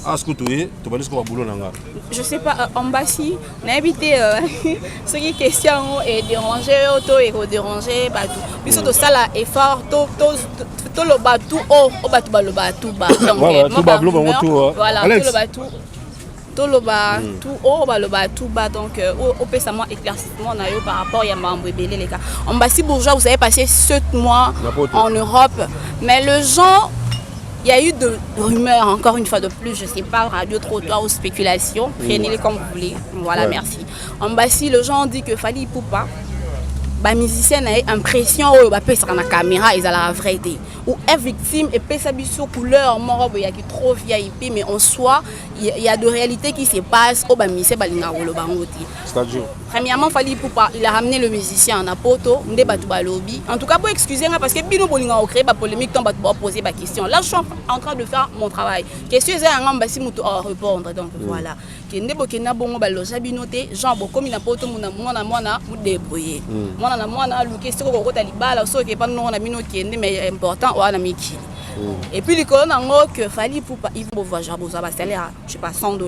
à ce que tu es tu vas boulot nanga je sais pas en Bassi n'a habité ce qui question et déranger auto et déranger bah tout puisque tout ça là effort tout le bateau au bateau ba le bateau ba donc voilà tout ba bleu ba tout voilà tout le bateau tout le bateau au ba le bateau ba donc au peut ça moi éclaircissement na yo par rapport ya mambo ebele les gars en Bassi bourgeois vous avez passé 7 mois en Europe mais le genre il y a eu de rumeurs, encore une fois de plus, je ne sais pas, radio, trottoir ou spéculation, prenez-les comme vous voulez. Voilà, merci. En Bassi, les gens dit que Fally Ipupa, les musiciens ont l'impression qu'ils sont la caméra, ils ont la vraie idée. Ou est victime et peut sa couleur, il y a qui trop VIP, mais en soi, il y a de réalités qui se passent au musicien c'est-à-dire premièrement, Fally Ipupa, il a ramené le musicien en poto, lobby. En tout cas, pour excuser, parce que Bino Bolinga a créé la polémique, on va poser la question. Là, je suis en train de faire mon travail. Question est un ambassi à répondre. Donc voilà. Kende bokena bongo baloja binote, Jean Boko mina poto mona débrouiller. Mona lu question ko kota libala so ke pas non na bino kende mais important wana miki. Et puis les colonnes en que Fally Ipupa il faut voir genre salaire je sais pas $100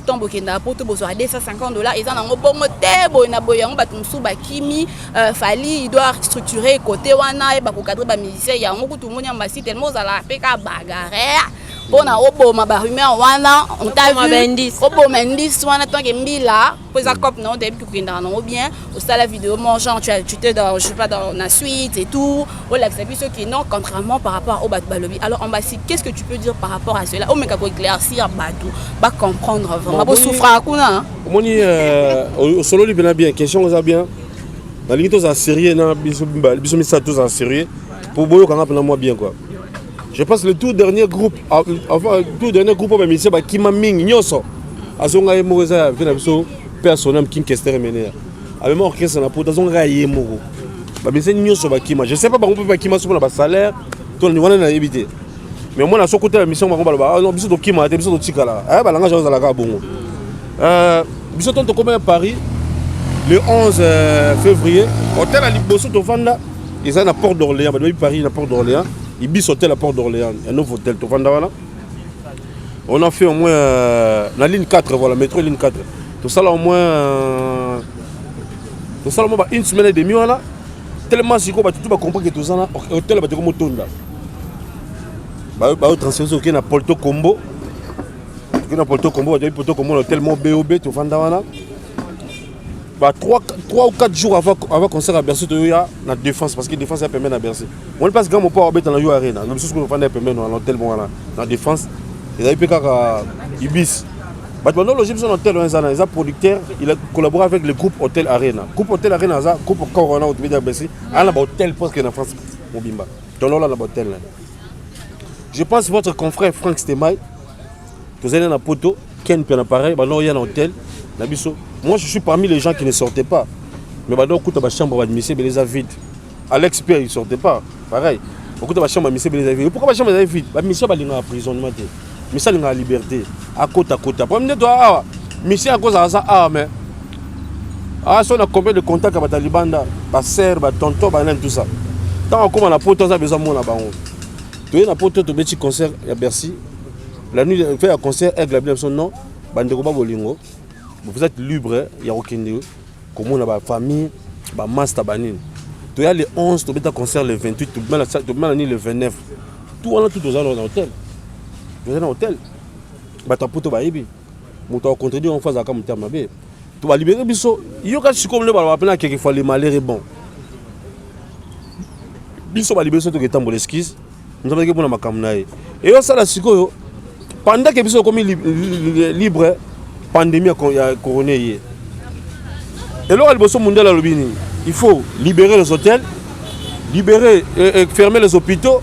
tombe kenda poto bozo à $250 ils en ont bon tebo na boyango batumsu bakimi Fally il doit structurer côté wana et ba ko cadrer ba musicien ya ngo tout monde ambassi tellement za la peka bagarre bona oboma ba rumeur wana on t'a vu oboma ndis wana tant que mbila pour ça cop non début que kenda non bien au ça la vidéo mon genre tu te dans je sais pas dans la suite et tout voilà c'est ceux qui non contrairement par rapport au Balobi. Alors Ambassi, qu'est-ce que tu peux dire par rapport à cela? Oh mais kako éclaircir Badou, pas comprendre vraiment. Ba souffra kuna. Moni au solo li bien question ça bien. Dans les tous en sérieux na biso misa tous en sérieux pour boyo quand on moi bien quoi. Je pense le tout dernier groupe avant tout dernier groupe ba misa ba kima ming nyoso. Azonga yemoza vena biso personnel King Kester mener. Avec mon orchestre na poto azonga yemoko. Ba misa nyoso ba kima. Je sais pas ba on peut ba kima sur ba salaire. On a évité. Mais moi, sur côté de la mission, je vais non, biso to kima, biso to tikala. Ah, bah, langage à la bongo. Biso to comme à Paris, le 11 février, hôtel à Liboso to Vanda, ils ont la porte d'Orléans, bah, Paris, la porte d'Orléans, ils bis hôtel à porte d'Orléans, un nouveau hôtel to Vanda voilà. On a fait au moins la ligne 4, voilà, métro ligne 4. Tout ça là au moins une semaine et demie là. Tellement si quoi, tout va comprendre que tout ça là, hôtel va te comme tonda. Bah transférer au na Porto Combo. Na Porto Combo, Porto Combo l'hôtel mon BOB to Vanda voilà. Bah 3 ou 4 jours avant concert à Bercy, il y a la défense parce que la défense est permis à Bercy. On passe grand mon pas dans la Yo Arena. Même si on va permis dans l'hôtel bon là, la défense. Ils avaient payé à Ibis. Maintenant, le Gibson Hotel, ils sont producteurs, il a collaboré avec le groupe Hotel Arena. Le groupe Hotel Arena, le groupe Corona, il y a un hôtel parce que en France, Mobimba. Donc là, hôtel. Je pense que votre confrère Franck Stemay, vous avez un poteau, Ken puis un appareil, il y a un hôtel. Moi, je suis parmi les gens qui ne sortaient pas. Mais maintenant, écoute, la chambre de Michel, les a vide. Alex Pierre, il ne sortait pas. Pareil. Écoute, la chambre de Michel, les a vide. Pourquoi la chambre est vide? Michel, il est en prison. Mais ça, il a la liberté. À côté. Pour me dire, Michel, à cause de ça, mais. Si on a combien de contacts avec les talibans, les sœurs, les tontons, tout ça. Tant qu'on a pote, on a besoin de moi là-bas. Tu as un pote, tu as un petit concert à Bercy. La nuit, on fait un concert avec la Bible, non, vous êtes libre, il n'y a aucun deal. Comme on a ma famille, ma master banin. Tu as le 11, tu as un concert le 28, tu as le 29. Tout on a tout dans l'hôtel. Tu es dans l'hôtel. Tu as un pote, tu as rencontré en face de la caméra. Tu vas libérer Bisso. Il y a comme le ballon, quelquefois les malheurs est bon. Bisso va libérer ce que tu as l'esquisse. Nous avons dit que nous avons et ça, la psycho, pendant que Bisso est libre, pandémie a couronné. Et là, il faut libérer les hôtels, libérer, fermer les hôpitaux,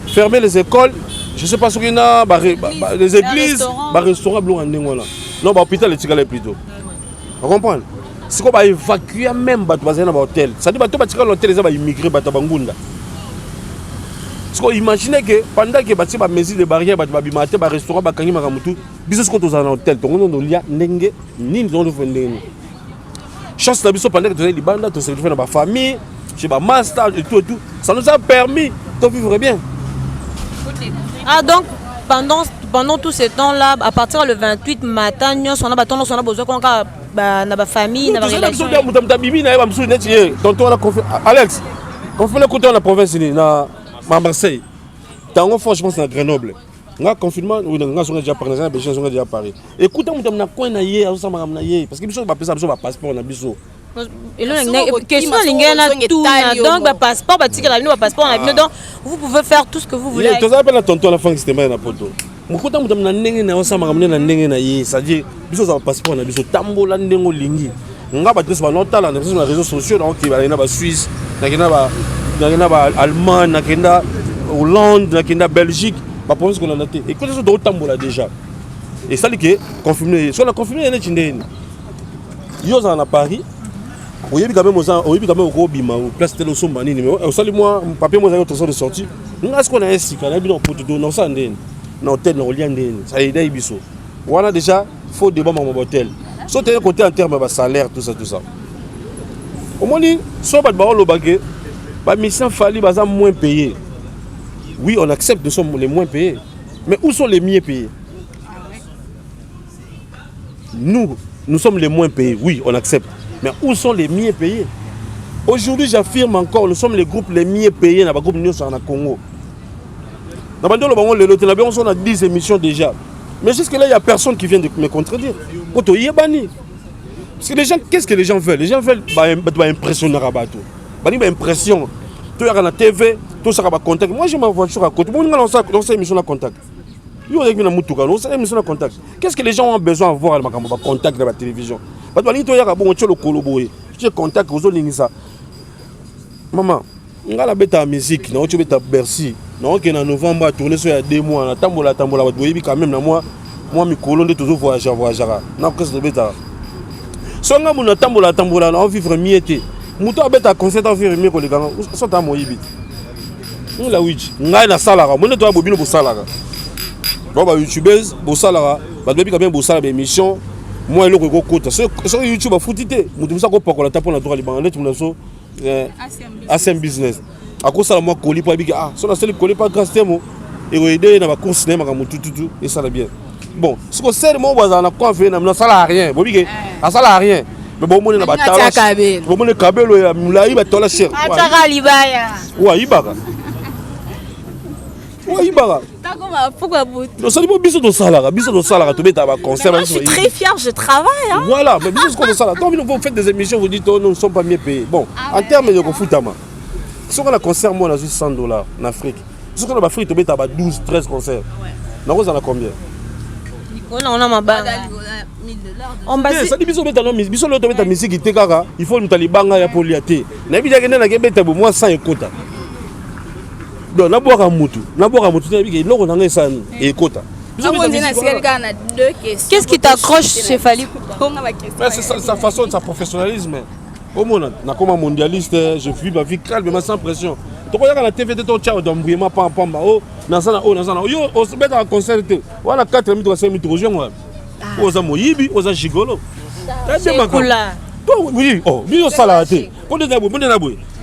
fermer les écoles. Je ne sais pas ce qu'il y a, les églises, les restaurants, non, l'hôpital est plutôt. Vous comprenez? C'est qu'on va évacuer même l'hôtel. Ça dit que l'hôtel est immigré à Bangunda. Imaginez que pendant que les mesures de barrières, les restaurants, les restaurants, business quand on est dans l'hôtel, on a des ni chance de pendant que tu es libanais, tu es dans ma famille, chez ma master et tout. Ça nous a permis de vivre bien. Ah donc pendant tout ce temps-là, à partir du 28 matin, on a besoin qu'on ait ma famille, ma relation. Alex, on fait le côté de la province, à Marseille. Tant franchement, c'est à Grenoble. Nga confinement oui nga songa déjà parler ça besoin songa déjà parler écoute on na coin na yé ça ma na yé parce que biso ba pesa biso ba passeport na biso et là question lingana tout donc ba passeport ba tika la bino ba passeport na bino donc vous pouvez faire tout ce que vous voulez to za pela tonton la fin système na poto mukuta mutam na ndenge na ça ma na ndenge na yé ça dit biso za passeport na biso tambola ndengo lingi nga ba tres ba notala na biso na réseaux sociaux donc ba na ba Suisse na kena ba Allemagne na kena Hollande na kena Belgique. La province qu'on a noté. Et quand ils sont dans le tambour là déjà. Et ça, c'est confirmé. Sur la confirmé, il y a des gens. Ils sont à Paris. Il y a quand même au Robima, au place de l'Ossomani. Au salut, moi, papier, moi, j'ai autre sorte de sortie. Nous, est-ce qu'on a un cycle? On a bien un pote de dans ça, dans l'hôtel, dans l'Olien. Ça y est, il y a voilà déjà, il faut débat dans mon hôtel. Soit tu as un côté en termes de salaire, tout ça. Au moins, soit tu as le baguette, les missions fallies, ils sont moins payés. Oui, on accepte, nous sommes les moins payés. Mais où sont les mieux payés? Nous sommes les moins payés. Oui, on accepte. Mais où sont les mieux payés? Aujourd'hui, j'affirme encore, nous sommes les groupes les mieux payés dans le groupe Nyos en Congo. Dans le Congo, on a 10 émissions déjà. Mais jusque-là, il n'y a personne qui vient de me contredire. Parce que les gens, qu'est-ce que les gens veulent? Les gens veulent impressionner à Bato. Impression. Tu as la TV, tout ça va contact. Moi j'ai ma voiture à côté. Moi on a une émission à contact. Qu'est-ce que les gens ont besoin de voir dans contact de la télévision? Tu contact aux autres. Maman, on a la bête à musique, on a la bête à Bercy. On a en novembre tourné sur 2 mois. On a tambola quand même moi mes colons de toujours voyager. Non, qu'est-ce que bête à? Si on a tambola, on vivre mieux. Mouton a bête à concert en vivre mieux que les gars. Sont à Moïbit. La witch. Ngai na salara. Mon toi bobino bo salara. Bon ba youtubeuse bo salara. Ba bebi quand même bo salara émission. Moi eloko ko kota. So YouTube a foutité. Mutu musa ko pakola tapo na droit liban net munaso. ASM business. A ko sala moi colis pour bigi ah, so na seli colis pas grâce temo. Et aider na ba course cinéma ka mutu tout et ça va bien. Bon, ce que c'est moi baza na quoi faire na sala rien. Bobigi. A sala rien. Mais bon mon na ba tala. Bon mon kabelo ya mulai ba tola cher. Ataka libaya. Wa ibaka. Oui, pourquoi vous? Non, ça dit pas biso de salaire, tu mets ta concert. Moi, je suis très fière, je travaille. Hein. Voilà, mais biso de salaire. Quand vous faites des émissions, vous dites oh, nous ne sommes pas mieux payés. Bon, en termes de footama, si on a un concert, moi, on a juste $100 en Afrique. Si on a en Afrique, tu mets 12, 13 concerts. On a combien? On a ma banque. On base. Ça dit biso de ta musique, il faut nous talibanga ya poliaté. Na bi jagene na kebeta bo moi 100 ekota. Donc na boka mutu na biki loko na ngesa e kota. Qu'est-ce qui t'accroche chez Fally? C'est sa façon, sa professionnalisme. Au monde, na comme mondialiste, je vis ma vie calme, sans pression. Tu regardes la TV de ton ciao d'embrayement pam pam oh nazana yo on se met dans concert voilà 4 minutes ou 5 minutes rejoindre. Oza moyibi, oza gigolo. C'est cool là. Oui, oh, bio salaté. Quand on est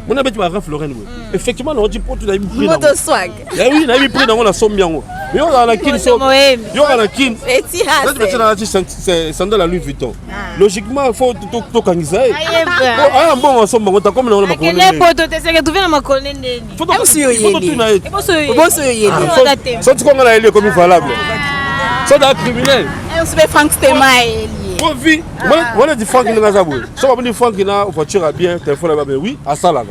mon abeti ba Florent. Effectivement, on dit pour tout la prix. Moto swag. Oui, na prix dans on a sombiango. Yo on a kin so. Yo on a kin. C'est sandal à Louis Vuitton. Logiquement, il faut tout kangisa. Ah bon, on sombango ta comme on a makonde. Quel poto te seke tu viens na makonde ndeni. Faut tout na. Boso yeli. Ça tu connais la comme valable. Ça da criminel. On se fait Frank Stemael. Vie, on dit Franck Nazabou. Si on dit Franck na voiture bien, téléphone là oui, à ça là.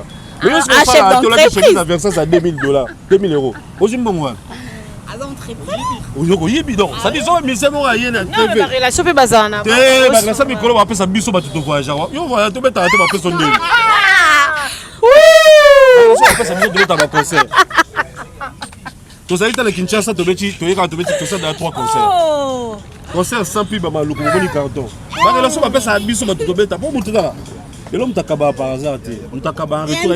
Mais je suis pas là, tu as ça à $2000, €2000. Aujourd'hui bon ouais. À l'entreprise. Aujourd'hui bidon. Ça dit ça mais c'est mon rien na TV. Non, la relation peut bazana. Eh, la ça mikolo va ça biso ba tout voyager. Yo voilà, tu mettre ba personne de. Oui! Ça va ça biso de ta concert. Tu sais que Kinshasa tu beti, tu ça dans 3 concerts. Concert sans pub à Luko, on carton. La relation va passer à biso ba tout beta pour mutuka. Et l'homme takaba par hasard te. On takaba en retour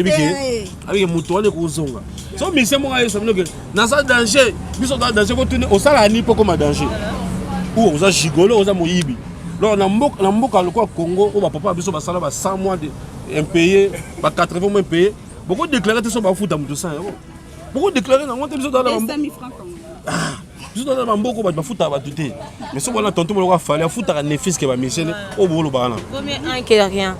avec mutuka ne ko zonga. So mais c'est moi ça que dans ça danger, biso dans danger ko tourner au sala ni poko ma danger. Ou on a gigolo, on a moyibi. Là on a mboka le Congo, on va papa biso ba sala ba 100 mois de impayé, ba 80 mois impayé. Beaucoup déclarer te so ba foot à mutu 100 €. Beaucoup déclarer dans mon biso dans la 5000 francs. Juste dans le mboko ba futa ba tuté. Mais ce voilà tonton mo fallait futa ka nefis que ba missionner au bolo bana. Combien un qui rien.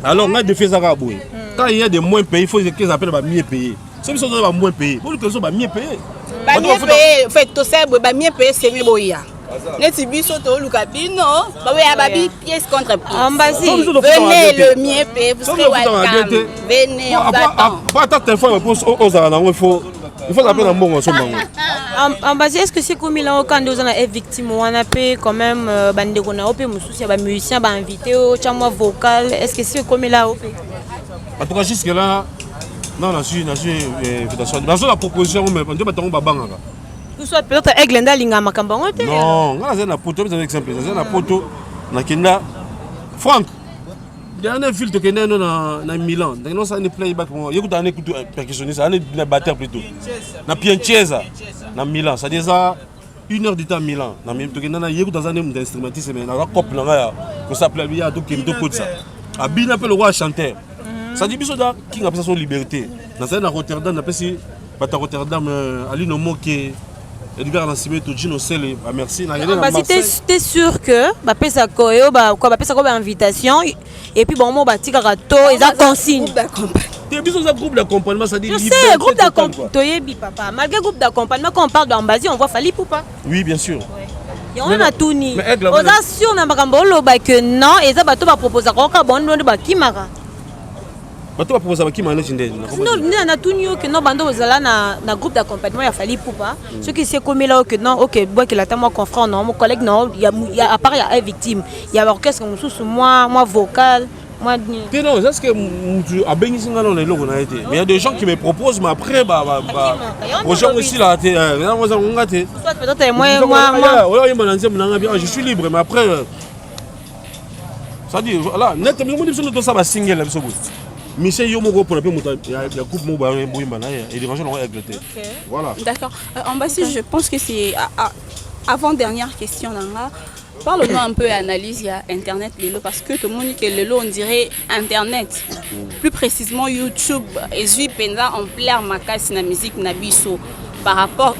Alors on a des faits à rabouer. Quand il y a des moins payés, il faut qu'ils appellent ba mieux payés. Ceux qui sont ba moins payés, pour que sont ba mieux payés. Ba mieux payés, fait tout ça ba mieux payés c'est mieux boya. Neti biso to lukabino, ba we babi pièce contre pièce. Ambasi. Venez le mieux payé, vous serez welcome. Venez, on attend. Pas ta téléphone aux arana, il faut appeler un bon ensemble. Ambasi, est-ce que c'est comme il a quand on est victime on a payé quand même bande qu'on a opé mususi ba musicien ba invité au chambre vocal, est-ce que c'est comme il a opé? En tout cas jusque là non, na suis invitation. Dans la proposition mais on doit batango ba bangaka. Tout soit peut-être Eglenda linga makamba ngote. Non, on a un poto, c'est un exemple. C'est un poto na kenda Franck. Dernier filtre que nous na Milan. Donc ça ne playback moi. Il y a un écoute percussionniste, un batteur plutôt. Na Pianchesa na Milan, ça déjà 1 heure de temps à Milan. Na même to que na yéku dans un instrumentiste mais na cop na ya que ça plaît bien donc qui me ça. Abi na pe le roi chanteur. Ça dit biso da qui a son liberté. Dans ça na Rotterdam na pesi bata Rotterdam Ali no moke Edgar Nassimé to Gino Sele merci na bah si t'es sûr que ba pesa koyo ba quoi ba pesa ko ba invitation et puis bon mo ba tika rato et ça consigne t'es biso ça groupe d'accompagnement ça dit je sais groupe d'accompagnement toyebi papa malgré groupe d'accompagnement quand on parle d'Ambasi on voit Fally Poupa oui bien sûr et on a tout ni on a sûr na makambo lo ba que non et ça ba to ba proposer ko ka bon ndo ba kimara bato ba proposer ba kimara ndende non na tout ni que non bando ozala na groupe d'accompagnement ya Fally Poupa ce qui c'est comme là que non OK bois que la tamo confrère non mon collègue non il y a à part il y a une victime il y a orchestre mususu moi vocal moi non est-ce que a bénisi ngalo na eloko na été mais il y a des gens qui me proposent mais après aux gens aussi là moi ça ngate soit peut-être moi je suis libre mais après ça dit voilà net mais moi ça ba single là Michel Yomoko pour la paix, il y a coupe Mouba et Bouimbana et les mangeurs l'ont éclaté. Voilà. D'accord. Ambassi, je pense que c'est avant-dernière question. Parle-nous un peu analyse il y a Internet Lelo parce que tout le monde dit que Lelo on dirait Internet. Plus précisément YouTube et Zui Penda en plein macasse na musique na biso. Par rapport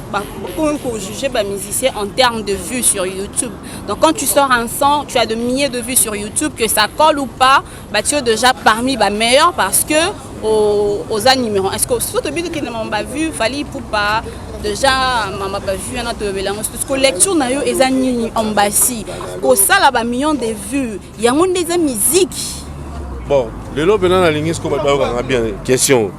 pour juger les musiciens en termes de vues sur YouTube. Donc quand tu sors un son, tu as de milliers de vues sur YouTube, que ça colle ou pas, bah, tu es déjà parmi les meilleurs parce que aux animaux. Est-ce que surtout que tu n'as pas vu, fallait pour pas déjà m'a pas vu un autre bélange. Parce que lecture na yo les animaux en bassi. Pour ça là, millions de vues. Il y a monde des musique. Bon, le lot pendant la ligne, ce qu'on va bien question.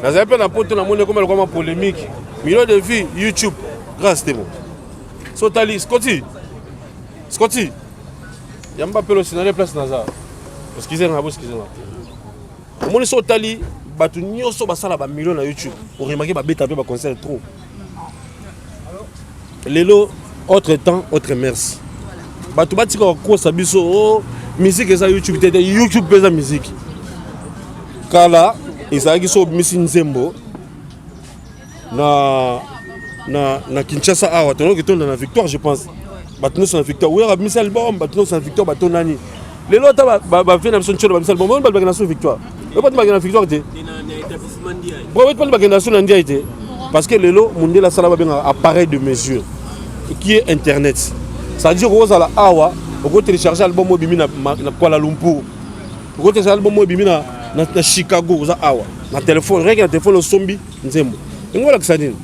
Dans un peu n'importe la monde comme une polémique. Millions de vues YouTube, grâce à moi. Sotali, Scotty. Yamba pelo sinale place naza. Excusez-moi, excusez-moi. Mon Sotali, batu nyoso basala ba millions na YouTube. On remarque ba beta ba concert trop. Lelo autre temps, autre merci. Batu batika ko sabiso oh musique eza YouTube tete YouTube pesa musique. Kala ezaki so misi nzembo. Na Kinshasa awa tono ki tonda na victoire je pense batno na victoire oui a mis album batno na victoire batonani les lots ba vient na son cholo ba mis album ba na son victoire et pas na victoire te pas na son ndia été parce que les lots mondela sala ba benga appareil de mesure qui est internet ça veut dire que ça la awa on télécharger album mo bimi na Kuala Lumpur on télécharger album mo bimi na Chicago za awa na téléphone rien que na téléphone sombi nzembo ngola kisadini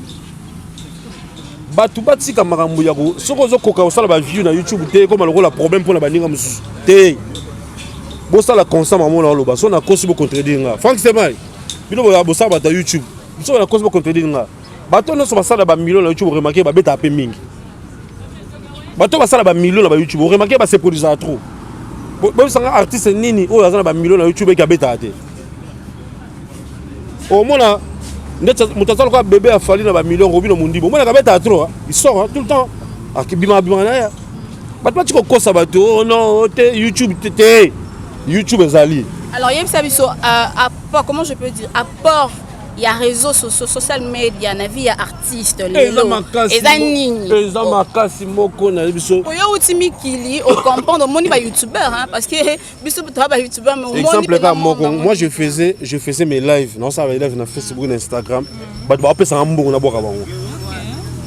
batu batika makambo ya ko soko zo koka osala ba view na YouTube te comme lokola problème pour na baninga mususu te bo sala constant maman na loba so na kosi bo contredire nga Frank Semai bino bo sala ba YouTube so na kosi bo contredire nga bato no so basala ba millions na YouTube remarquer ba beta pe mingi bato basala ba millions na ba YouTube remarquer ba se produire trop bo sanga artiste nini o azana ba millions na YouTube ki beta te au moins Moutazal quoi bébé a fallu dans ba millions robino mundi bon moi na kabeta trop il sort tout le temps akibima bima na ya batwa tiko kosa bato non te YouTube te YouTube ezali alors yem sabiso apport comment je peux dire apport il y a réseaux sociaux social media na vie ya artiste lelo eza makasi moko na biso oyo utimi kili au comprendre moni ba youtubeur hein parce que biso ba youtubeur mais exemple comme moi je faisais mes lives non ça va live na Facebook na Instagram ba pesa mbongo na boka bango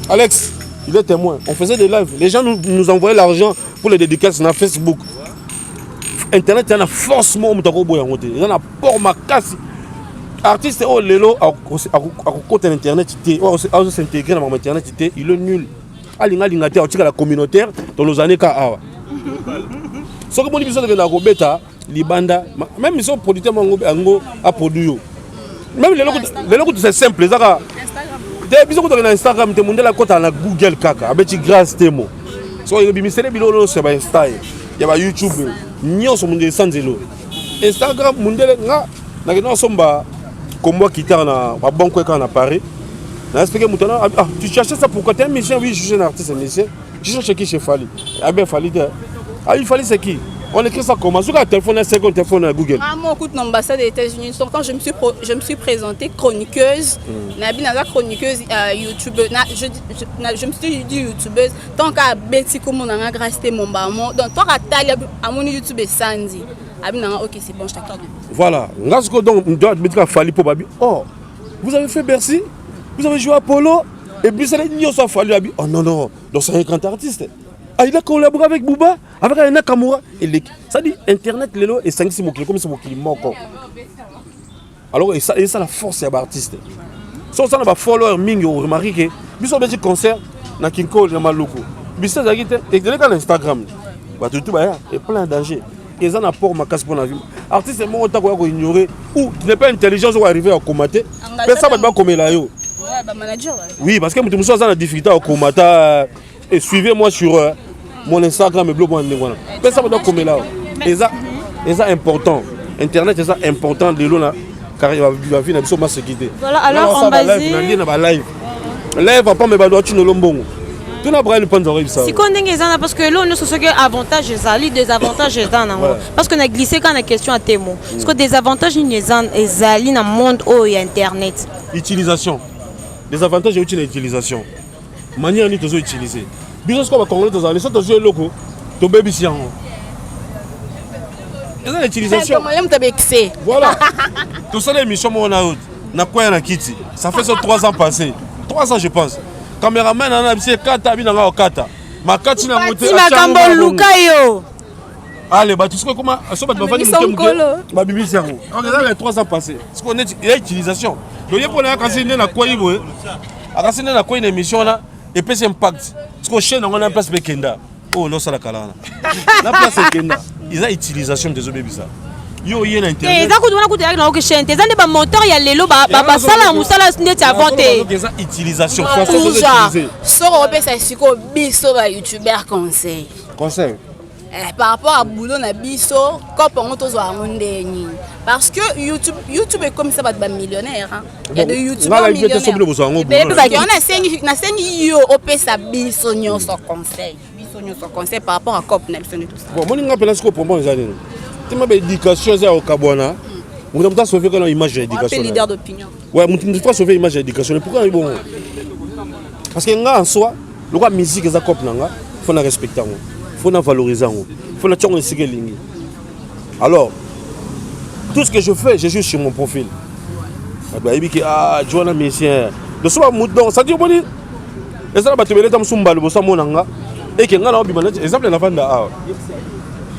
Alex il est témoin on faisait des lives les gens nous envoyaient l'argent pour les dédicaces na Facebook internet il y a forcément mutako boya ngote il y a port makasi artiste oh lelo à côté internet à s'intégrer dans internet il est nul alinga lingate au tika la communautaire dans nos années ka awa ce que mon biso de la robeta libanda même ils sont producteurs mango a produit même lelo c'est simple ça des biso ko na Instagram te mondela kota na Google kaka abeti grâce temo so il bimisele bilolo c'est ba Insta ya ba YouTube nyoso mondela sanzelo Instagram mondela nga na kino somba comme moi qui t'en a à bon quoi quand on a Paris. On a expliqué maintenant ah tu cherchais ça pourquoi tu es un musicien oui je suis un artiste un musicien. Je cherche qui chez Fali. Ah ben Fali il fallait c'est qui on écrit ça comment sur le téléphone un second téléphone à Google. Ah moi écoute l'ambassade des États-Unis quand je me suis présentée chroniqueuse na chroniqueuse YouTube je me suis dit youtubeuse tant qu'à Betty comme on a grâce mon bamo donc toi à taille à mon YouTube Sandy. Ok, c'est bon, je t'accorde. Voilà. Donc, on doit mettre Fali pour Babi. Oh, vous avez fait Bercy, vous avez joué Apollo, et puis ça a fallu. Oh non, non, donc c'est un grand artiste. Ah, il a collaboré avec Bouba, avec Aina Kamura. Ça dit Internet, Lelo, et 5-6 mots comme c'est mon qui manque. Alors, et ça la force de l'artiste. Si on a des followers, vous remarquez que, si on a des concerts, dans Kinko, dans Maloko, si on a des Instagram, il y a plein de dangers. Ils ont un apport ma casse pour la vie. Artiste c'est mon temps qu'on ignorer ou tu n'es pas intelligent ou arriver à commenter. Mais ça va pas comme là yo. Ouais, manager. Oui, parce que tout le monde a la difficulté à commenter et suivez-moi sur mon Instagram et blog moi ndengwana. Mais ça va pas comme là. Et ça important. Internet c'est ça important de l'eau là car il va venir biso ma sécurité. Voilà alors on va live va pas me ba doit tu no lombongo. Tu n'as pas le pan d'oreille ça. Si on est parce que là, nous sommes avantages et désavantages parce qu'on a glissé quand on a question à témoin. Parce que des avantages ils dans le monde où il y a internet. Utilisation. Les avantages de l'utilisation. Manière ni toujours utiliser. Bien sûr, qu'on va dans les autres jeux locaux. Tu bébé si en. C'est l'utilisation. Voilà. Tout ça les missions on a eu. Na quoi na kiti. Ça fait 3 ans passés. 3 ans je pense. Caméraman on a bisé 4 abi na kata. Ma kati na moté. Ma kambo luka yo. Allez, bah tu sais comment ça va te faire une bah bibi c'est on. On a les 3 ans passés. Ce qu'on est l'utilisation. Donc il pour la casine na quoi ibo. A casine na quoi une émission là et puis c'est impact. Ce qu'on chaîne on a place Bekenda. Oh là ça la kala. La place Bekenda. Ils ont utilisation des bébés ça. Yo yé na internet. Eza kutu wana kutu yaki na okishente. Eza nde ba moteur ya lelo ba sala musala ndeti avante. Eza utilisation. Soro opesa siko biso ba YouTuber conseil. Conseil. Par rapport à boulot na biso, comme on tous va ndeni. Parce que YouTube est comme ça ba millionnaire hein. Il y a des YouTubers millionnaires. On a 5 yo opesa biso nyonso conseil. Biso nyonso conseil par rapport à cop Nelson et tout ça. Bon, moi ninga pela siko pour moi ezali. Tu m'as éducation ça au Kabwana. Vous avez sauvé quand image d'éducation. Un leader d'opinion. Ouais, vous avez sauvé image d'éducation. Pourquoi bon? Parce que nga en soi, le quoi musique ça cop nanga, faut la respecter ngo. Faut la valoriser ngo. Faut la tchonga sike lingi. Alors, tout ce que je fais, je joue sur mon profil. Bah ibi ki Joana Messien. De soit moudon, ça dit boni. Et ça ba tebele tam sumba le bossa monanga. Et que nga na obi manage exemple na vanda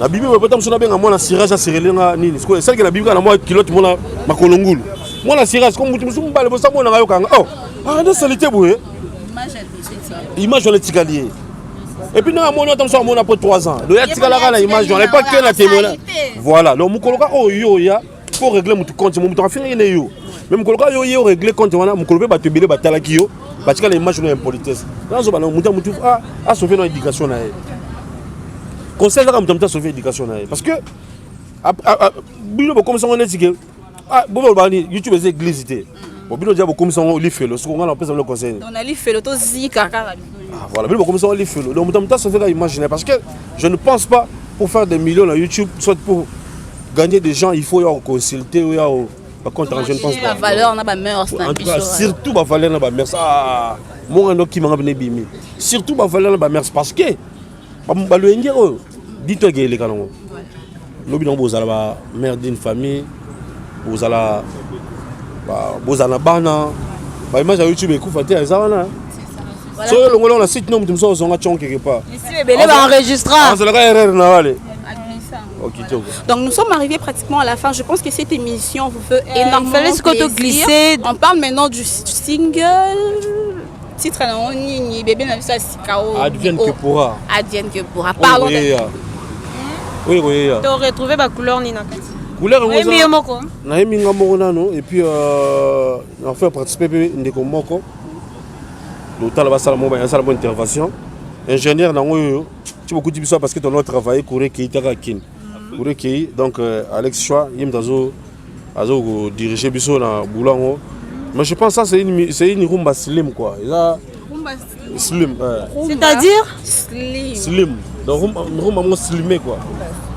la bibi me peut-être sonner bien moi la cirage à serrer nga nini c'est celle que la bibi na moi kilote moi makolongulu moi la cirage comme mutu musumba le bossa monanga yo kanga oh de salité boué image on est tigalier et puis na moi on tam moi pour 3 ans le ya tigala la image on n'est pas que la témoin voilà donc mukoloka oh yo ya pour régler mutu compte mutu a fini ne yo même mukoloka yo régler compte wana mukolobe ba tebele ba talaki yo ba tigala image no impolitesse là zo ba mutu a sauver notre éducation na conseil là comme sauver l'éducation parce que bino comme ça on est dit que bon YouTube c'est église bon bino dia comme ça on lit fait le ce qu'on a appelé ça le conseil on a lit fait le to zika voilà bino comme ça on lit fait donc mutamta sauver imaginer parce que je ne pense pas pour faire des millions à YouTube soit pour gagner des gens il faut y consulter ou par contre je ne pense pas la valeur na ba mœurs en tout cas surtout ba valeur na ba mœurs mon ando qui m'a bné bimi surtout ba valeur na ba mœurs parce que Baluenge, dis-toi que les canons. L'obédience, vous allez la mère d'une famille, vous allez la bana. Image à YouTube, écoute, vous allez la so on a site nom de ça on a chon quelque part. Ici bébé va enregistrer. C'est la erreur na wale. Donc nous sommes arrivés pratiquement à la fin. Je pense que cette émission vous fait énormément plaisir. On parle maintenant du single. Titre non ni bébé na ça sikao. Advienne que pourra. Advienne que pourra. Parlons de. Oui. Tu as retrouvé ma couleur ni na kati. Couleur rose. Oui, moko. Na yemi ngamoko nano et puis on fait participer ndeko moko. L'autre là ça la ça la bonne intervention. Ingénieur nango yo. Tu beaucoup dit ça parce que ton autre travailler courir qui taka kin. Courir qui donc Alex Choix yim dazo azo diriger biso na boulango. Mais je pense que ça c'est une rumba slim quoi. Slim. C'est-à-dire slim. Donc rumba slimé quoi.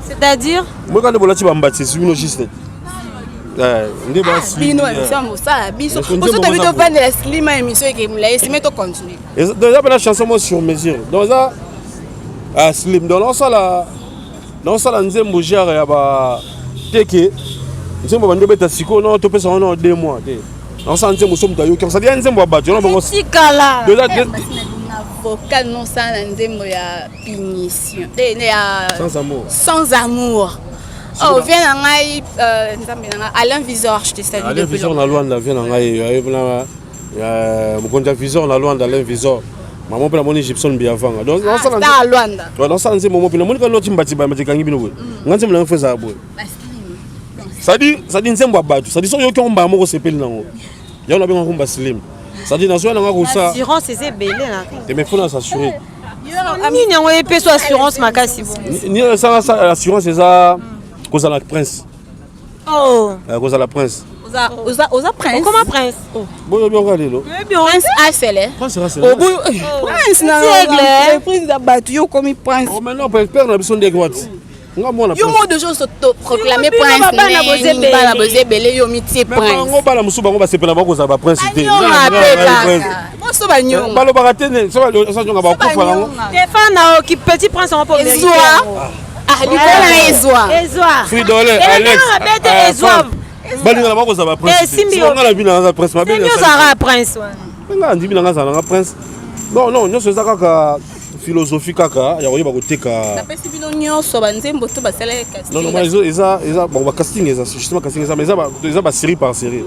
C'est-à-dire moi quand on a tu vas me c'est une juste. Ndé ba slim. Bino ça ça biso. Pour ça tu veux vendre la slim émission que me laisse mais to continuer. Déjà la chanson moi sur mesure. Donc ça slim donc on ça la nzembo jare ya ba teke. Nzembo bande beta siko non to pesa on 2 mois. On s'en tient, nous sommes d'ailleurs. Ça dit un zémo à battre. Vocal non sans un zémo ya punition. Sans amour. Sans amour. Oh, viens à Alain Visor, je te salue. Alain Visor, on a loin de la vienne. On a Visor, on a loin d'Alain Visor. Maman peut la monnaie Gibson bien avant. Donc, on s'en à Luanda. Dans ça, on s'en moment. Puis la monnaie quand l'autre bâti, bah, quand il vient. On s'en fait ça. Ça dit un zémo à battre. Ça dit son yoko on va mourir c'est pile non. Il y a un rumba slim. Ça dit dans ça. Assurance c'est belé là. Et mais faut s'assurer. Ni on épée sur assurance makasi. Ni ça assurance c'est ça cause à la prince. Oh. Cause à la prince. Oza prince. Comment prince? Bon, bien regardé là. Prince Asselé. Prince c'est Au bout, prince na prince da battu yo comme prince. Oh maintenant père na besoin de quoi? Nga mona Yo mot de choses proclamer prince. Bana bozé belé yo miti prince. Mais ngo bala musuba ngo ba sepela ba ko za ba prince té. Mo so ba nyonga. Balo ba katene, so ba nyonga ba ko fala ngo. Stéphane qui petit prince on va pas mériter. Ah, Nicolas Ezoa. Fridolé Alex. Ezoa. Balinga ba ko za ba prince. So nga la bina za prince mabe. Yo za prince. Nga ndimi nga za nga prince. Non, nyo so za kaka philosophie kaka ya koyeba koteka. Na pesi bino nyonso banzembo to basala casting. Non, mais ils bon ba casting justement casting mais ils ba série par série.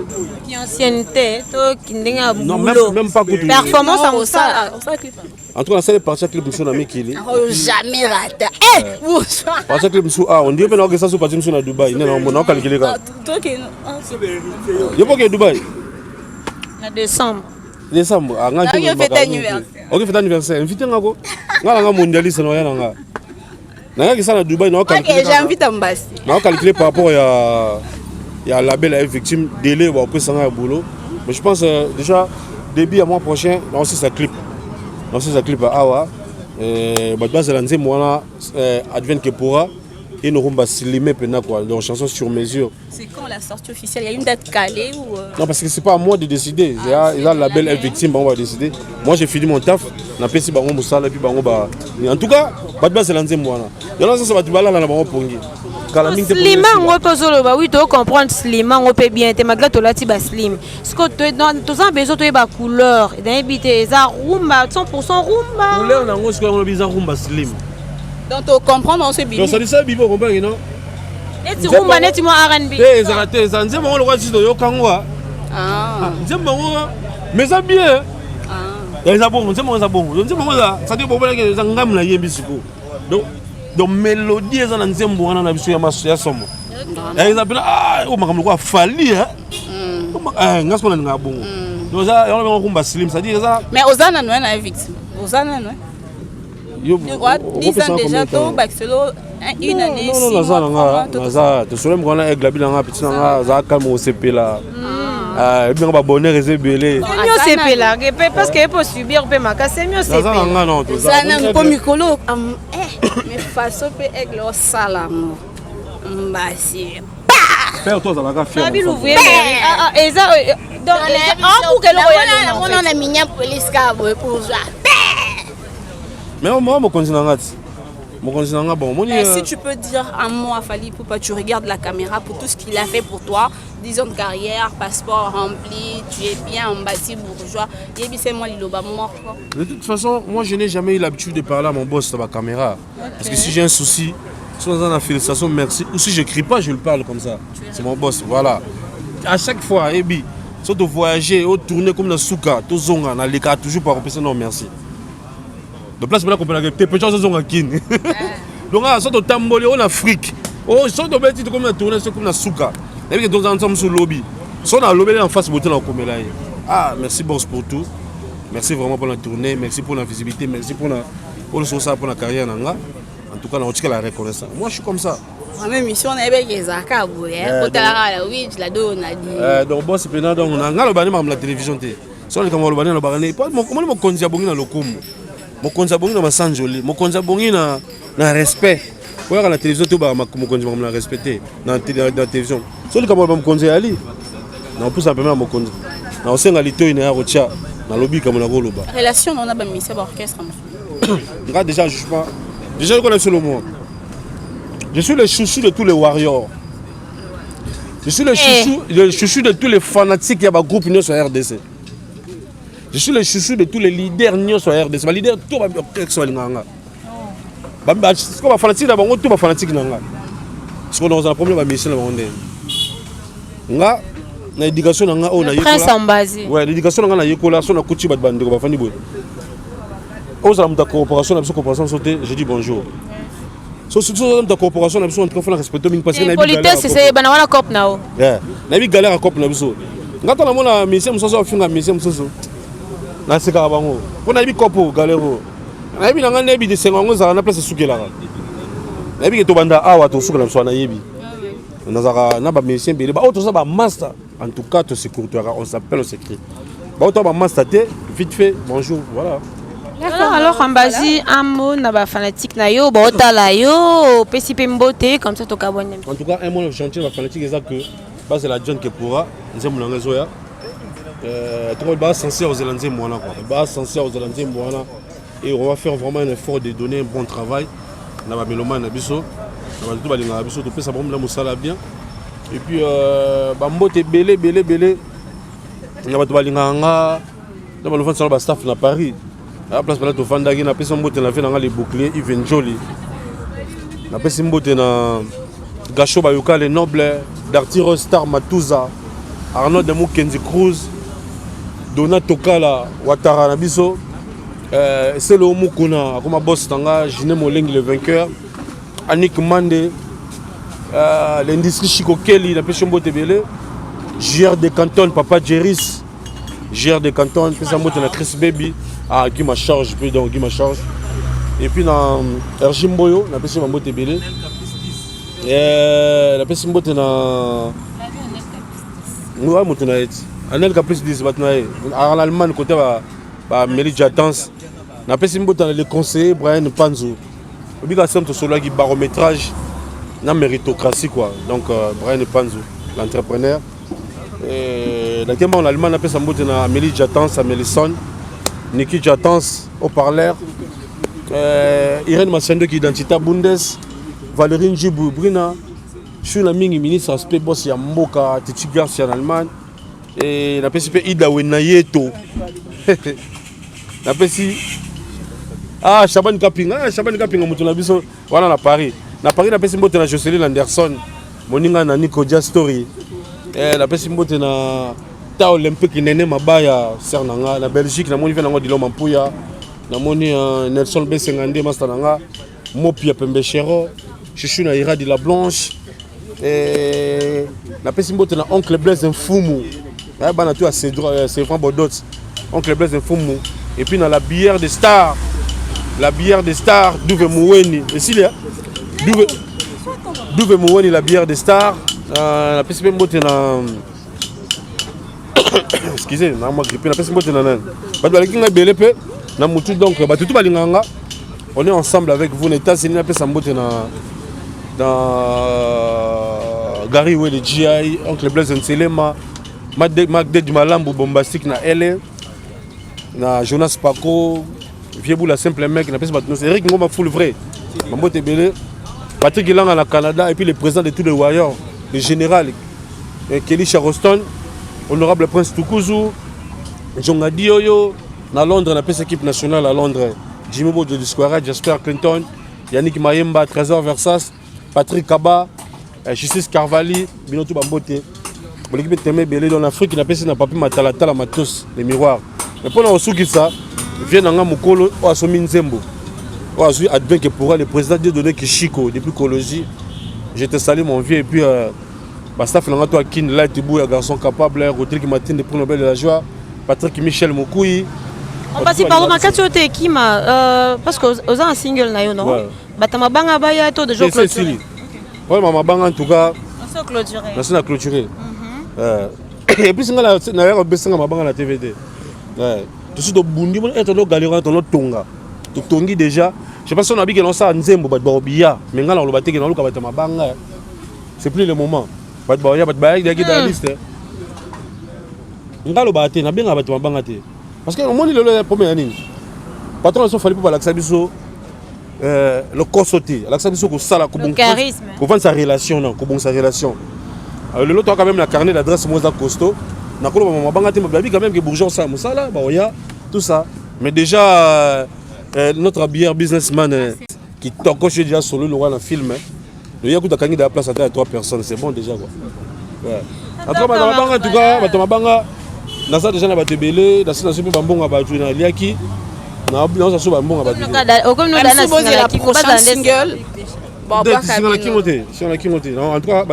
Qui ancienneté to kindenga non même pas good performance en ça. En tout cas ça est parti clip sur na Mekili. Jamais raté. Parti clip sur on dit que ça se passe sur na Dubaï, non on calculé ka. Toi qui Yo pas que Dubaï. Na décembre, nga yo fête anniversaire. OK fête anniversaire, invité ngako. Nga mondialiste no ya nga. Na ki ça na Dubaï no calculé. OK, j'invite Mbassi. Na calculé par rapport ya label à victime délai ou après ça boulot. Mais je pense déjà début à mois prochain on sait ça clip. On sait ça clip à Awa. Base de l'anzé moi advienne que pourra et nous rumba slimé pena quoi donc chanson sur mesure. C'est quand la sortie officielle? Il y a une date calée ou Non parce que c'est pas à moi de décider. Il y a la label est victime on va décider. Moi j'ai fini mon taf, na pesi bango musala puis bango ba. En tout cas, base de l'anzé moi là. Il y a ça va tu bala na bango pongi. Slimang on peut solo bah oui tu comprendre slimang on peut bien te malgré to lati ba slim. Ce que tu dans tous en besoin tu ba couleur et d'inviter ça rumba 100% rumba. Couleur na ngo ce qu'on a besoin rumba slim. Donc tu comprends on se bibi. Donc ça dit ça bibi comprendre non? Neti rumba neti mo R&B. Te ça nzembo ngo lokwa sido yo kangwa. Nzembo ngo mais ça bien. Ça bon, nzembo ça bon. Nzembo ça dit bon que ça ngam na yembi siko. Donc mélodie eza na nzembo wana na biso ya maso ya somo. Ils appellent o makambo kwa fali ngasko na nga bongo. Donc ça on va kumba slim, ça dit ça. Mais Ozana no na victime. Ozana no. Yo 10 ans déjà to baxelo une année. Non ça te souviens qu'on a avec la bilanga petit nga za calme au CP là. Bien ba bonheur ezebele. Mieux CP là parce que peut subir peut makase mieux CP. Ça non to ça na ko mikolo mais façon peut avec le salam. Mbasi. Père toi ça va faire. Abi l'ouvrier et ça donc pour que le on a minya police ka pour ça. Mais moi mon continent ngati. Mon continent bon. Si tu peux dire un mot à Fally Ipupa, tu regardes la caméra pour tout ce qu'il a fait pour toi, 10 ans de carrière, passeport rempli, tu es bien en bâti bourgeois. De toute façon, moi je n'ai jamais eu l'habitude de parler à mon boss sur la caméra. Parce que si j'ai un souci, soit dans la félicitation, merci. Ou si je ne crie pas, je le parle comme ça. C'est mon boss, voilà. À chaque fois, Ebi, soit de voyager, ou tourner comme dans Souka, tout zonga, dans les cas, toujours par repasser, non merci. De place maintenant qu'on peut tes petits sont en Guinée. Donc à sorte de tamboli en Afrique. Oh sorte de petit comme la tournée comme la souka. Et puis dans ensemble sur lobby. Sont dans lobby en face beauté dans comme là. Ah merci boss pour tout. Merci vraiment pour la tournée, merci pour la visibilité, merci pour la carrière nanga. En tout cas on tient la reconnaissance. Moi je suis comme ça. Même mission on est avec Ezaka boye. Côté la oui, je la donne a dit. Donc boss pendant donc on a le bani la télévision té. Sur le caméra le bani le bani pas comment le konzi bongi na lokumu. Mokonza bongi na masanjoli, mokonza bongi na respect. Oya la télévision to ba mokonza na respecter na télévision. So le kamwa mokonza ali. Na pousse un peu na mokonza. Na osenga lito ina ya rocha na lobby comme na goloba. Relation on a ba mission orchestre. Nga déjà je pas. Déjà je connais sur le mot. Je suis le chouchou de tous les warriors. Je suis le chouchou de tous les fanatiques qui a ba groupe union sur RDC. Je suis le chouchou de tous les leaders sur RDC. Les leaders, tout va bien sur les gars. C'est comme un fanatique, tout va fanatique. Parce qu'on a un problème avec Michel. Nga, l'éducation na nga ona prince Ambazi. Ouais, l'éducation na nga na yekola, so na kuchi bat bande ko ba fani boy. Oza muta coopération na biso coopération sauté, je dis bonjour. So surtout dans coopération na biso on train de respecter mingi parce que na politesse c'est bana wana cop nao. Ouais, na bi galère cop na biso. Nga to na mona Michel musoso finga Michel musoso. Na seka bango. Pour na bi kopo galero. Na bi na nga nebi de sengongo za na place sukela. Na bi ke to banda awa to sukela so na yebi. Nazaka na ba Michel bele ba auto ça ba master. En tout cas, tu secours, on s'appelle, on s'écrit. Bon, toi, maman, staté, vite fait, bonjour, voilà. Alors, Ambazi, un mot, na fanatique na yo, botala yo, pesi pembote, comme ça, toka bonne. En tout cas, un mot gentil, ma fanatique, c'est que c'est la John qui pourra, nous sommes dans le réseau. Tu vois, censé aux Zélandais, moi, quoi. Censé aux Zélandais, moi, et on va faire vraiment un effort de donner un bon travail. On va mélomane, abisso, on va tout balinga, abisso, tout ça, bon, là, bien. Et puis, bambote belé, on va tout balinga, on va le faire sur le staff à Paris. À la place de la Fanda, on a fait les boucliers, ils viennent jolis. On a fait Gacho Bayuka, les nobles, Dartiro Star Matuza, Arnaud Demou Kenzi Cruz, Donato Kala, Ouattara Nabiso, c'est le Mukuna, comme boss Tanga, Gine Moleng le vainqueur, Annick Mande, l'industrie Chico Kelly, la pêche Mbote Belé, JR de Canton, Papa Jeris, JR de Canton, Chris Baby. Ah, qui m'a charge, puis donc qui m'a charge. Et puis dans Erjim Boyo, la personne m'a moté belé. La personne m'a moté dans. Nous avons moté dans les. En elle, plus 10 batnaï. En Allemagne, côté bah Mélie Jatans. La personne m'a moté dans le conseiller Brian Panzo. Obligation de cela qui barométrage, la méritocratie quoi. Donc Brian Panzo, l'entrepreneur. Et la question en Allemagne, la personne m'a moté dans Mélie Jatans, à Mélisson. Niki Jatans, haut-parleur, Irène Massendo qui est identité Bundes, Valérie Njibou Brina, je suis la ministre aspect boss ya Mboka, Titi Garcia en Allemagne, et la PCP Ida Wenayeto. La PCP Chaban Kaping, on biso, voilà à Paris. À Paris, la PCP na Jocelyne Anderson, Moninga na Nico Dia Story, la PCP na olympique nene mabaya sernanga na Belgique na moni venango dilo mampuya na moni Nelson B52 mastananga mopia pembechero chuchu na ira de la blanche et na pesimbote na oncle Blaise Mfumu ya bana tu a c'est Franck Bodot oncle Blaise Mfumu et puis dans la bière des stars Douve Mouweni et si là Douve Mouweni la bière des stars na pesimbote na excusez, on est ensemble avec vous, États-Unis, dans Gary Way, le GI, Oncle Blaise Nselema, Magde du Malambo Bombastique, na LA, na Jonas Paco, Viebou la simple mec, c'est Eric Ngoma full vrai, Patrick Ilang à Canada, et puis le président de tous les Warriors, le général Kelly Charoston. Honorable Prince Tukuzu, Jongadi Oyo, à Londres, on a fait équipe nationale à Londres. Jimmy Bodo du Square, Jasper Clinton, Yannick Mayemba, Trésor Versas, Patrick Kaba, Justice Carvalli, Binotou Bambote. L'équipe est belé dans l'Afrique, il a fait un papier Matalata, la Matos, les miroirs. Mais pendant que ça, vient dans Mukolo, ou à Somin Zembo. Ou à Advent qui pourra le président de donner Kishiko, depuis Cologie. Je te salue mon vieux et puis. Staff n'a pas kin là Tibou un garçon capable Rodrigue Martin de prix Nobel de la joie Patrick Michel Mokoui on passe par ma carte sur Tekima parce que aux un single na yo non batama banga baya to de jour clôturé ouais maman banga en tout cas on s'est clôturé et puis singa na ya besinga mabanga na TVD tout ce do bundi bon être no galera to no tonga to tongi déjà je sais pas si on a dit que non ça nzembo bat bobia mais ngala lo bateke na lo ka batama banga c'est plus le moment. Pas de barrière, pas de barrière, il y a dans la liste. On va le battre, on a bien abattu ma banque. Parce que au moins, il est le premier année. Patron, il faut aller pour l'Axabiso, le corps sauté. L'Axabiso, pour ça, le charisme. Pour vendre sa relation, non, pour vendre sa relation. Le lot, quand même, la carnet d'adresse, moi, costaud. On a ma banque, mais quand même, que bourgeois, ça, là, tout ça. Mais déjà, notre bière businessman qui toque déjà sur le roi dans le film. Le Yakou a gagné de la place à 3 personnes, c'est bon déjà quoi. Ouais. En tout cas, Batamabanga, dans ça déjà, on a belé, dans ça, on a battu dans Liaki, on a oublié, on a battu. Comme nous, la prochaine single, si on a qui monté, en tout cas,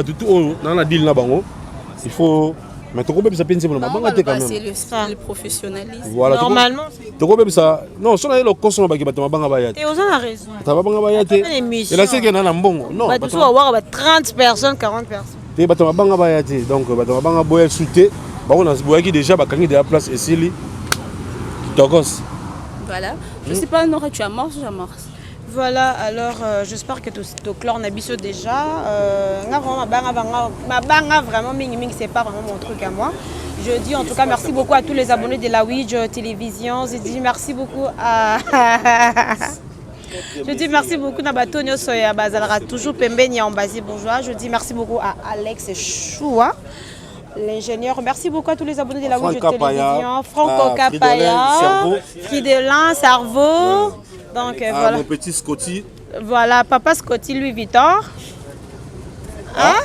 dans la deal là-bas, il faut. Mais tu comprends que ça peine c'est le professionnalisme. Voilà, normalement. Tu comprends que ça. Non, si on a le cours, on va gagner. Et aux a raison. Tu vas gagner. Et là, c'est qu'il y a un bon. Non, tu vas avoir 30 personnes, 40 personnes. te bato mabanga baya te donc bato mabanga boya souté bakona boyaki déjà bakangi de la place esili kitokos. Voilà. Je sais pas, Nora, tu amorces ou j'amorce? Voilà, alors j'espère que tu clore Nabiso déjà. Ma banga vraiment, Ming c'est pas vraiment mon truc à moi. Je dis en tout cas merci beaucoup à tous les abonnés de la Ouija Télévision. Je dis merci beaucoup à. Je dis merci beaucoup à Batonio Soya Bazalara, toujours Pembeni en Basi Bourgeois. Je dis merci beaucoup à Alex Choua, l'ingénieur. Merci beaucoup à tous les abonnés de la Ouija Télévision. Franco Capaya, Fridelin, Cerveau. Donc voilà. Mon petit Scotty. Voilà, papa Scotty Louis Vuitton. Hein?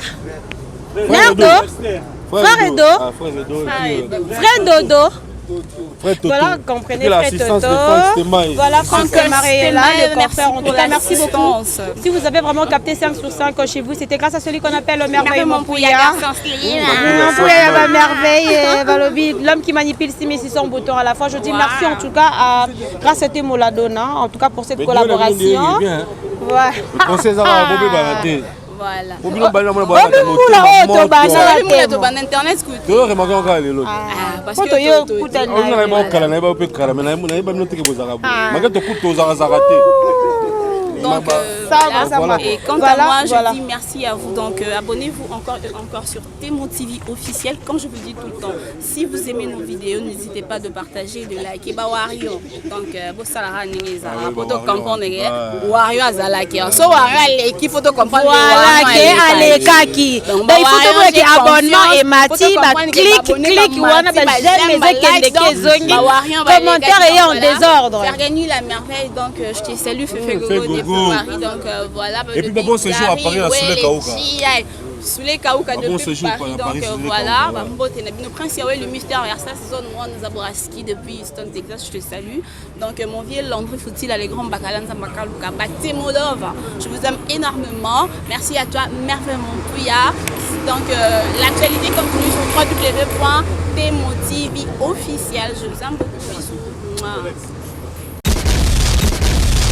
Merdo. Frère Edo. Frère Dodo. Voilà, comprenez Frère Toto. Voilà, Franck Mariella, le confrère. En tout cas, merci beaucoup. Si vous avez vraiment capté 5 sur 5 chez vous, c'était grâce à celui qu'on appelle le merveilleux Montpouya. Montpouya va merveille. L'homme qui manipule 6600 boutons à la fois. Je dis merci en tout cas grâce à Temo Ladonna, en tout cas pour cette collaboration. Voilà. Donc, voilà. Et quant à moi, je dis merci à vous. Donc, abonnez-vous encore sur Témo TV officiel. Comme je vous dis tout le temps, si vous aimez nos vidéos, n'hésitez pas de partager, de liker. Wario. Donc, vous comprendre. Wario Azalaki. So, Wario, l'équipe, faut comprendre. Voilà, Alekaki. Donc, il faut que abonnement et Mati, clique, ouana, j'aime les commentaires et en désordre. Faire gagner la merveille. Donc, je te salue, Fefe Gogo. Paris, donc voilà. Et puis bon séjour à Paris, à Soule Kaouka. Soule Kaouka depuis Paris, donc voilà. Nos princes, le mystère vers ça, c'est zone moi, nous Zaboraski depuis Houston, Texas, je te salue. Donc mon vieux Landry Foutil, les grands Bakalanza Bakaluka, Batemodov, je vous aime énormément. Merci à toi, merveilleux Montpouya. Donc l'actualité continue sur www.temotv officiel. Je vous aime beaucoup. Bisous.